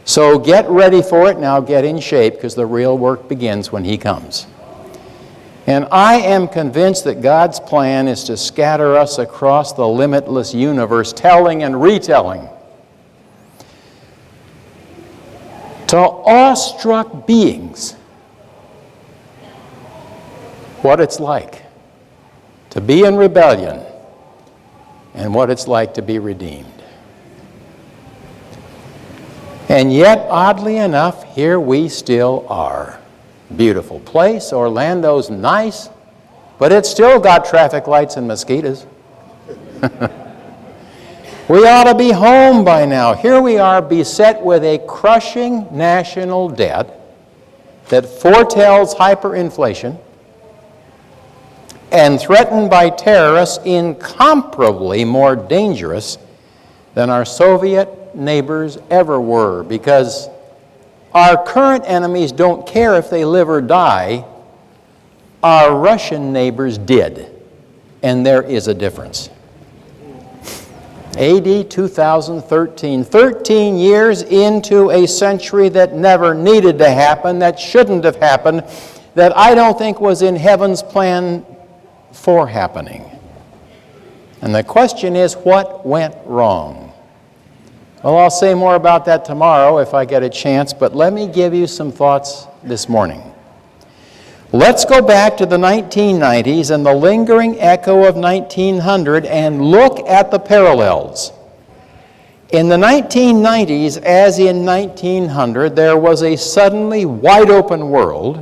So get ready for it now, get in shape, because the real work begins when He comes. And I am convinced that God's plan is to scatter us across the limitless universe, telling and retelling to awestruck beings what it's like to be in rebellion and what it's like to be redeemed. And yet, oddly enough, here we still are. Beautiful place. Orlando's nice, but it's still got traffic lights and mosquitoes. We ought to be home by now. Here we are, beset with a crushing national debt that foretells hyperinflation and threatened by terrorists incomparably more dangerous than our Soviet neighbors ever were, because our current enemies don't care if they live or die. Our Russian neighbors did, and there is a difference. AD 2013, 13 years into a century that never needed to happen, that shouldn't have happened, that I don't think was in heaven's plan for happening. And the question is, what went wrong? Well, I'll say more about that tomorrow if I get a chance, but let me give you some thoughts this morning. Let's go back to the 1990s and the lingering echo of 1900 and look at the parallels. In the 1990s, as in 1900, there was a suddenly wide open world,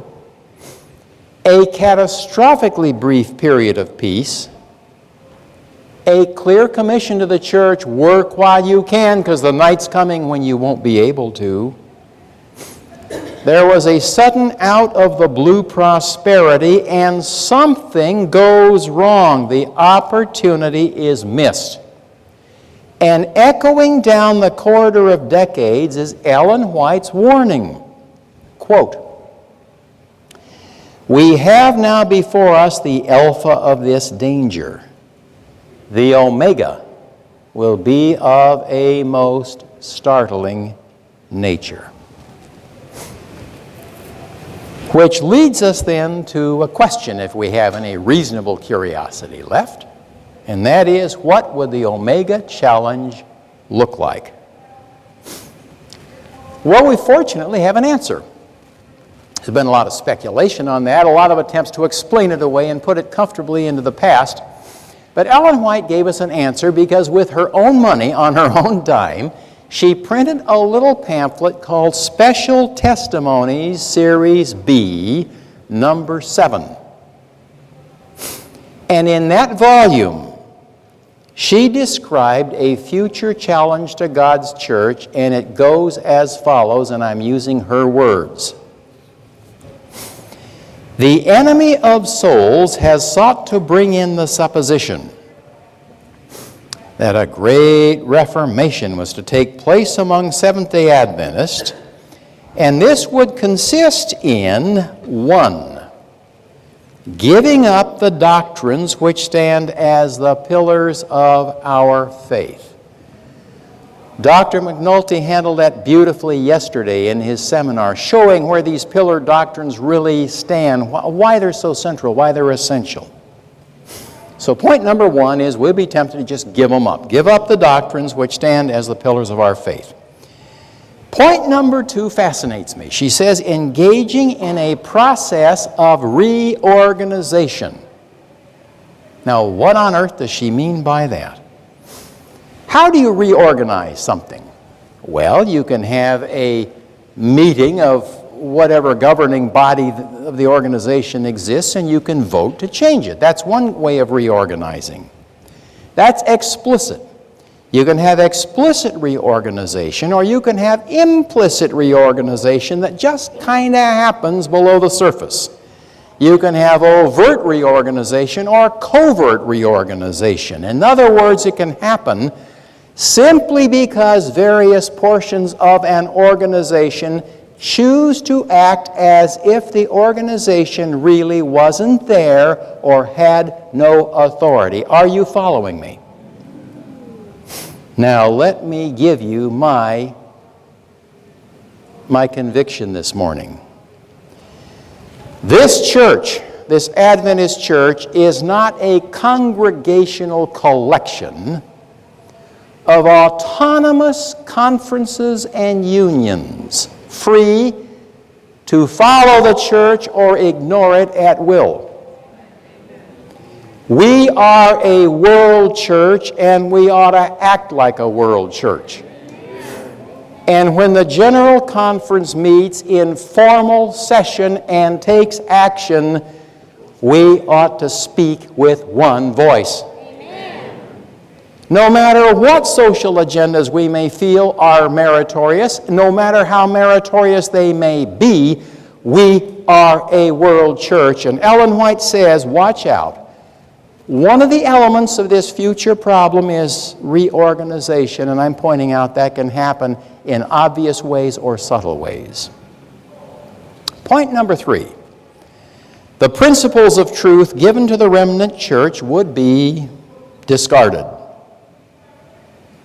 a catastrophically brief period of peace, a clear commission to the church, work while you can, because the night's coming when you won't be able to. There was a sudden out-of-the-blue prosperity, and something goes wrong. The opportunity is missed. And echoing down the corridor of decades is Ellen White's warning. Quote, "We have now before us the alpha of this danger. The omega will be of a most startling nature." Which leads us then to a question, if we have any reasonable curiosity left, and that is, what would the omega challenge look like? Well, we fortunately have an answer. There's been a lot of speculation on that, a lot of attempts to explain it away and put it comfortably into the past. But Ellen White gave us an answer because with her own money, on her own dime, she printed a little pamphlet called Special Testimonies, Series B, number 7. And in that volume, She described a future challenge to God's church, and it goes as follows, and I'm using her words. The enemy of souls has sought to bring in the supposition that a great reformation was to take place among Seventh-day Adventists, and this would consist in 1, giving up the doctrines which stand as the pillars of our faith. Dr. McNulty handled that beautifully yesterday in his seminar, showing where these pillar doctrines really stand, why they're so central, why they're essential. So point number 1 is we'll be tempted to just give them up. Give up the doctrines which stand as the pillars of our faith. Point number 2 fascinates me. She says engaging in a process of reorganization. Now, what on earth does she mean by that? How do you reorganize something? Well, you can have a meeting of whatever governing body of the organization exists, and you can vote to change it. That's one way of reorganizing. That's explicit. You can have explicit reorganization, or you can have implicit reorganization that just kind of happens below the surface. You can have overt reorganization or covert reorganization. In other words, it can happen simply because various portions of an organization choose to act as if the organization really wasn't there or had no authority. Are you following me? Now, let me give you my conviction this morning. This church, this Adventist church, is not a congregational collection of autonomous conferences and unions, free to follow the church or ignore it at will. We are a world church, and we ought to act like a world church. And when the General Conference meets in formal session and takes action, we ought to speak with one voice. No matter what social agendas we may feel are meritorious, no matter how meritorious they may be, we are a world church. And Ellen White says, watch out. One of the elements of this future problem is reorganization, and I'm pointing out that can happen in obvious ways or subtle ways. Point number 3. The principles of truth given to the remnant church would be discarded.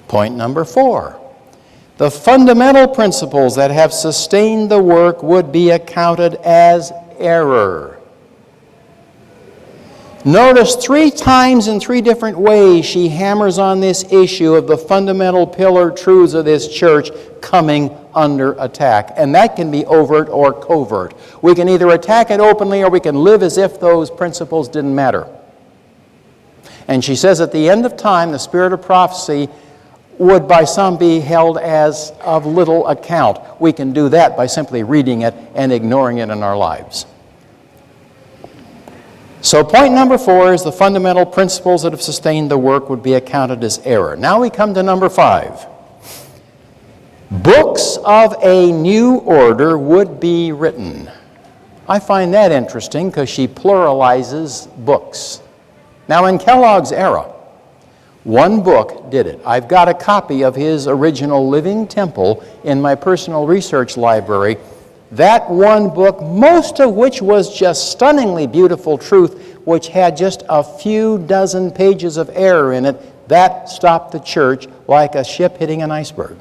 Point number 4. The fundamental principles that have sustained the work would be accounted as error. Notice 3 times in 3 different ways she hammers on this issue of the fundamental pillar truths of this church coming under attack. And that can be overt or covert. We can either attack it openly or we can live as if those principles didn't matter. And she says at the end of time, the spirit of prophecy would by some be held as of little account. We can do that by simply reading it and ignoring it in our lives. So point number 4 is the fundamental principles that have sustained the work would be accounted as error. Now we come to number 5. Books of a new order would be written. I find that interesting because she pluralizes books. Now in Kellogg's era, one book did it. I've got a copy of his original Living Temple in my personal research library. That one book, most of which was just stunningly beautiful truth, which had just a few dozen pages of error in it, that stopped the church like a ship hitting an iceberg.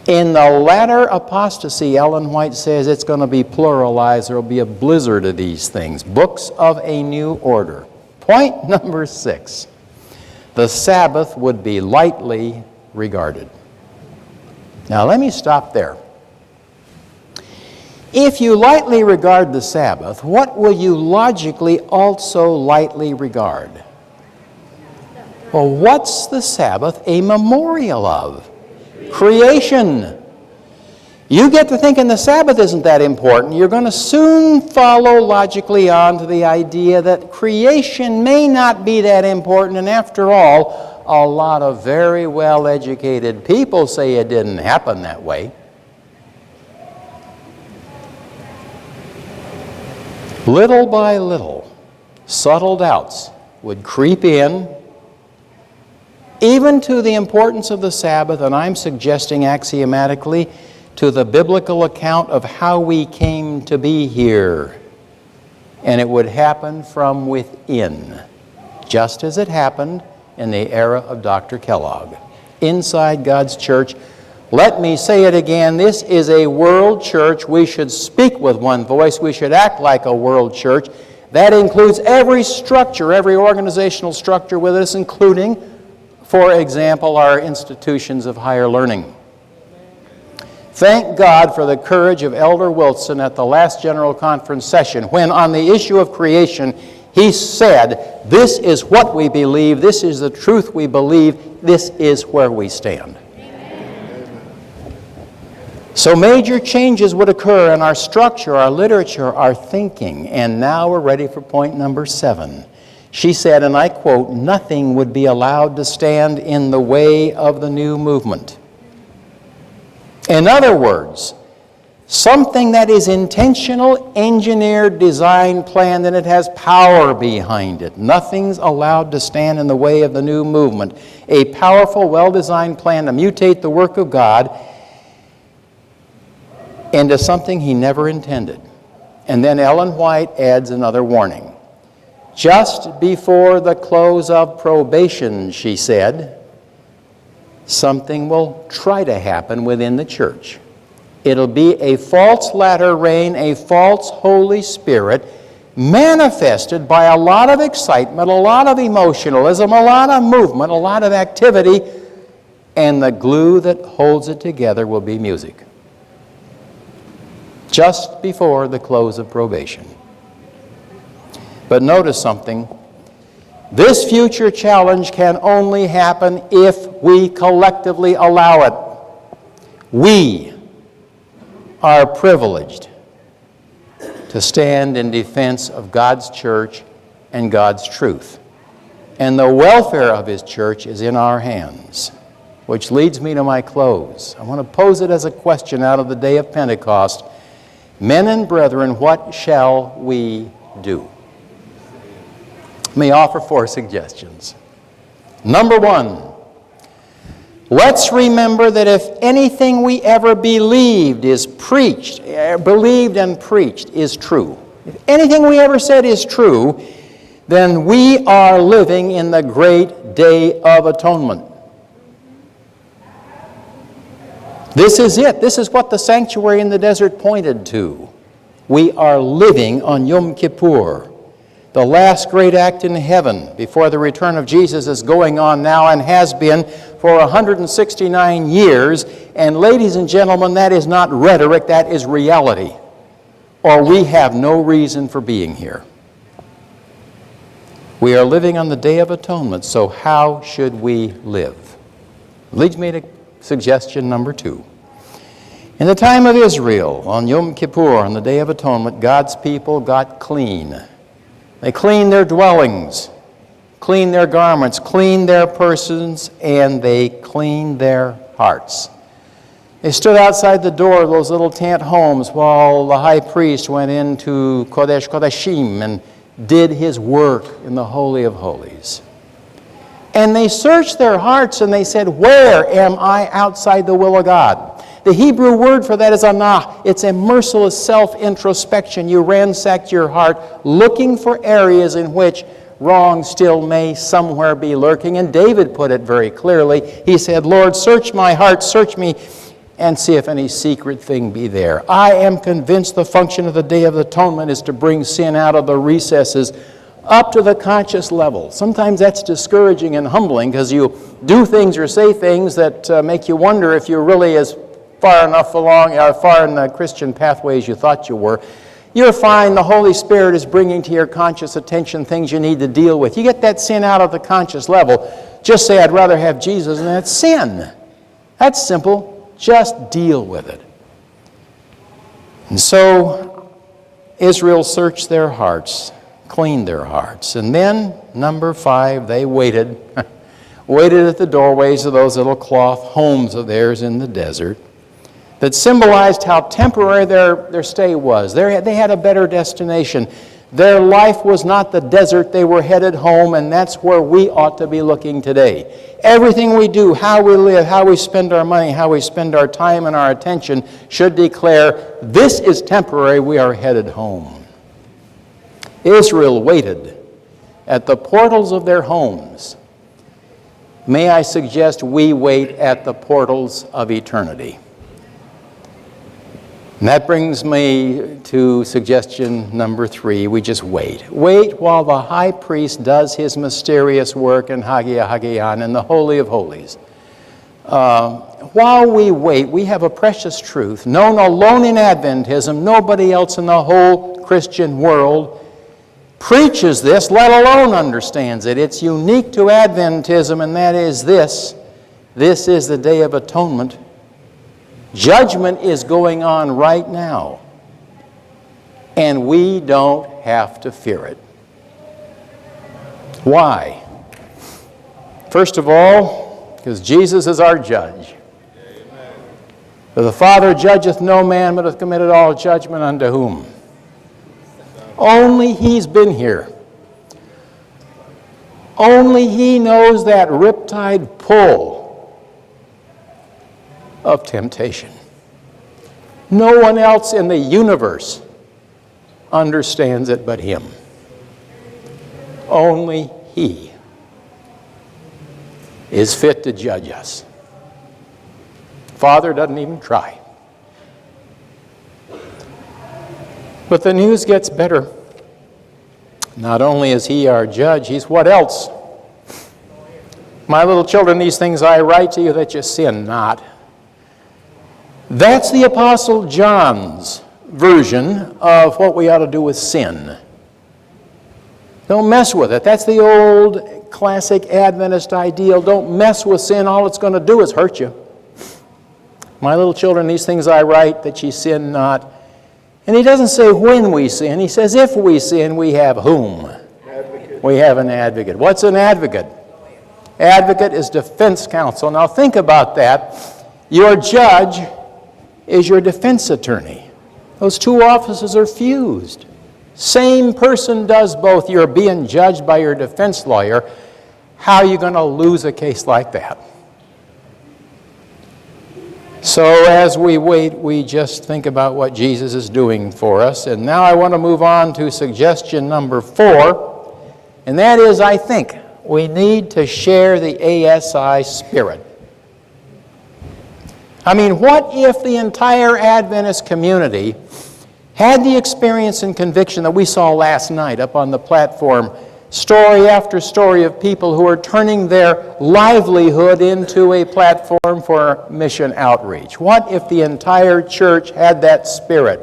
In the latter apostasy, Ellen White says it's going to be pluralized. There will be a blizzard of these things. Books of a new order. Point number 6. The Sabbath would be lightly regarded. Now let me stop there. If you lightly regard the Sabbath, what will you logically also lightly regard? Well, what's the Sabbath a memorial of? Creation. you get to thinking the Sabbath isn't that important, you're going to soon follow logically on to the idea that creation may not be that important, and after all, a lot of very well-educated people say it didn't happen that way. Little by little, subtle doubts would creep in, even to the importance of the Sabbath, and I'm suggesting axiomatically to the biblical account of how we came to be here. And it would happen from within, just as it happened in the era of Dr. Kellogg. Inside God's church, let me say it again, this is a world church. We should speak with one voice. We should act like a world church. That includes every structure, every organizational structure with us, including, for example, our institutions of higher learning. Thank God for the courage of Elder Wilson at the last General Conference session when, on the issue of creation, he said, this is what we believe, this is the truth we believe, this is where we stand. Amen. So major changes would occur in our structure, our literature, our thinking, and now we're ready for point number 7. She said, and I quote, nothing would be allowed to stand in the way of the new movement. In other words, something that is intentional, engineered, designed, planned, and it has power behind it. Nothing's allowed to stand in the way of the new movement. A powerful, well-designed plan to mutate the work of God into something he never intended. And then Ellen White adds another warning. Just before the close of probation, she said, something will try to happen within the church. It'll be a false latter rain, a false Holy Spirit, manifested by a lot of excitement, a lot of emotionalism, a lot of movement, a lot of activity, and the glue that holds it together will be music. Just before the close of probation. But notice something. This future challenge can only happen if we collectively allow it. We are privileged to stand in defense of God's church and God's truth. And the welfare of His church is in our hands. Which leads me to my close. I want to pose it as a question out of the day of Pentecost. Men and brethren, what shall we do? Let me offer 4 suggestions. Number 1, let's remember that if anything we ever believed and preached is true, if anything we ever said is true, then we are living in the great day of atonement. This is it. This is what the sanctuary in the desert pointed to. We are living on Yom Kippur. The last great act in heaven before the return of Jesus is going on now and has been for 169 years. And ladies and gentlemen, that is not rhetoric, that is reality. Or we have no reason for being here. We are living on the Day of Atonement, so how should we live? Leads me to suggestion number 2. In the time of Israel, on Yom Kippur, on the Day of Atonement, God's people got clean. They cleaned their dwellings, cleaned their garments, cleaned their persons, and they cleaned their hearts. They stood outside the door of those little tent homes while the high priest went into Kodesh Kodeshim and did his work in the Holy of Holies. And they searched their hearts and they said, where am I outside the will of God? The Hebrew word for that is anah. It's a merciless self-introspection. You ransack your heart looking for areas in which wrong still may somewhere be lurking. And David put it very clearly. He said, Lord, search my heart, search me, and see if any secret thing be there. I am convinced the function of the Day of Atonement is to bring sin out of the recesses up to the conscious level. Sometimes that's discouraging and humbling because you do things or say things that make you wonder if you're really as far enough along, or far in the Christian pathway as you thought you were. You're fine. The Holy Spirit is bringing to your conscious attention things you need to deal with. You get that sin out of the conscious level. Just say, I'd rather have Jesus, and that's sin. That's simple. Just deal with it. And so Israel searched their hearts, cleaned their hearts. And then, number 5, they waited. Waited at the doorways of those little cloth homes of theirs in the desert that symbolized how temporary their stay was. They had a better destination. Their life was not the desert. They were headed home, and that's where we ought to be looking today. Everything we do, how we live, how we spend our money, how we spend our time and our attention should declare, this is temporary, we are headed home. Israel waited at the portals of their homes. May I suggest we wait at the portals of eternity. And that brings me to suggestion number 3. We just wait. Wait while the high priest does his mysterious work in Hagia Hagian in the Holy of Holies. While we wait, we have a precious truth known alone in Adventism. Nobody else in the whole Christian world preaches this, let alone understands it. It's unique to Adventism, and that is this. This is the Day of Atonement. Judgment is going on right now, and we don't have to fear it. Why? First of all, because Jesus is our judge. Amen. For the Father judgeth no man, but hath committed all judgment unto whom? Only He's been here. Only He knows that riptide pull of temptation. No one else in the universe understands it but Him. Only He is fit to judge us. Father doesn't even try. But the news gets better. Not only is He our judge, He's what else? My little children, these things I write to you that you sin not. That's the Apostle John's version of what we ought to do with sin. Don't mess with it. That's the old classic Adventist ideal. Don't mess with sin. All it's going to do is hurt you. My little children, these things I write that ye sin not. And he doesn't say when we sin. He says if we sin, we have whom? Advocate. We have an advocate. What's an advocate? Advocate is defense counsel. Now think about that. Your judge is your defense attorney. Those two offices are fused. Same person does both. You're being judged by your defense lawyer. How are you going to lose a case like that? So as we wait, we just think about what Jesus is doing for us. And now I want to move on to suggestion number 4. And that is, I think, we need to share the ASI spirit. I mean, what if the entire Adventist community had the experience and conviction that we saw last night up on the platform, story after story of people who are turning their livelihood into a platform for mission outreach? What if the entire church had that spirit?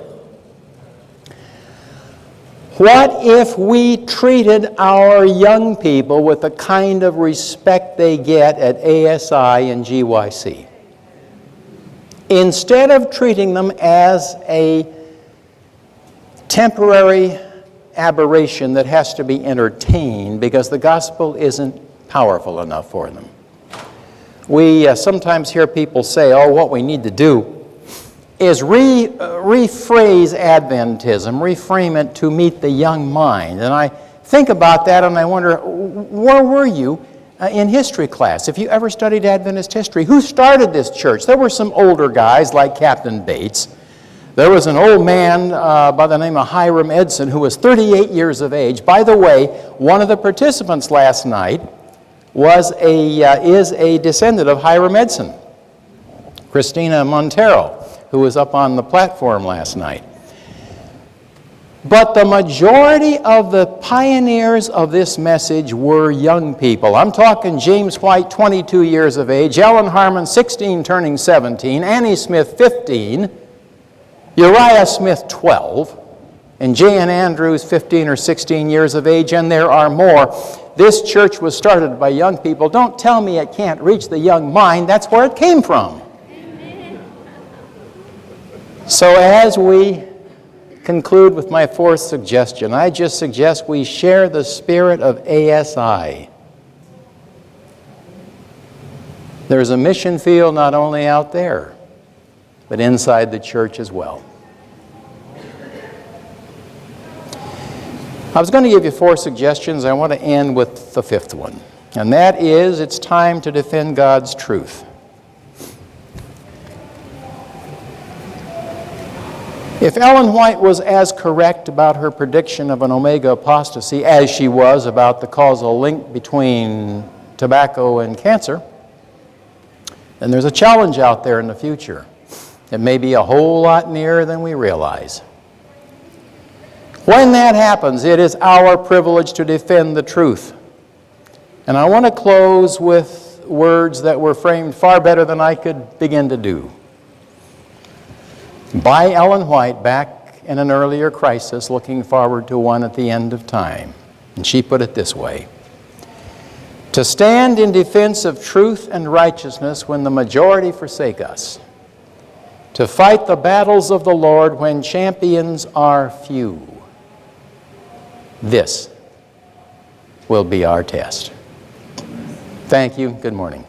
What if we treated our young people with the kind of respect they get at ASI and GYC? Instead of treating them as a temporary aberration that has to be entertained because the gospel isn't powerful enough for them. We sometimes hear people say, oh, what we need to do is rephrase Adventism, reframe it to meet the young mind. And I think about that and I wonder, where were you in history class? If you ever studied Adventist history, who started this church? There were some older guys like Captain Bates. There was an old man by the name of Hiram Edson who was 38 years of age. By the way, one of the participants last night is a descendant of Hiram Edson, Christina Montero, who was up on the platform last night. But the majority of the pioneers of this message were young people. I'm talking James White, 22 years of age, Ellen Harmon, 16 turning 17, Annie Smith, 15, Uriah Smith, 12, and J.N. Andrews, 15 or 16 years of age, and there are more. This church was started by young people. Don't tell me it can't reach the young mind. That's where it came from. Amen. So as we conclude with my fourth suggestion. I just suggest we share the spirit of ASI. There's a mission field not only out there, but inside the church as well. I was going to give you 4 suggestions. I want to end with the 5th one. And that is, it's time to defend God's truth. If Ellen White was as correct about her prediction of an omega apostasy as she was about the causal link between tobacco and cancer, then there's a challenge out there in the future. It may be a whole lot nearer than we realize. When that happens, it is our privilege to defend the truth. And I want to close with words that were framed far better than I could begin to do. By Ellen White back in an earlier crisis, looking forward to one at the end of time. And she put it this way: to stand in defense of truth and righteousness when the majority forsake us. To fight the battles of the Lord when champions are few. This will be our test. Thank you. Good morning.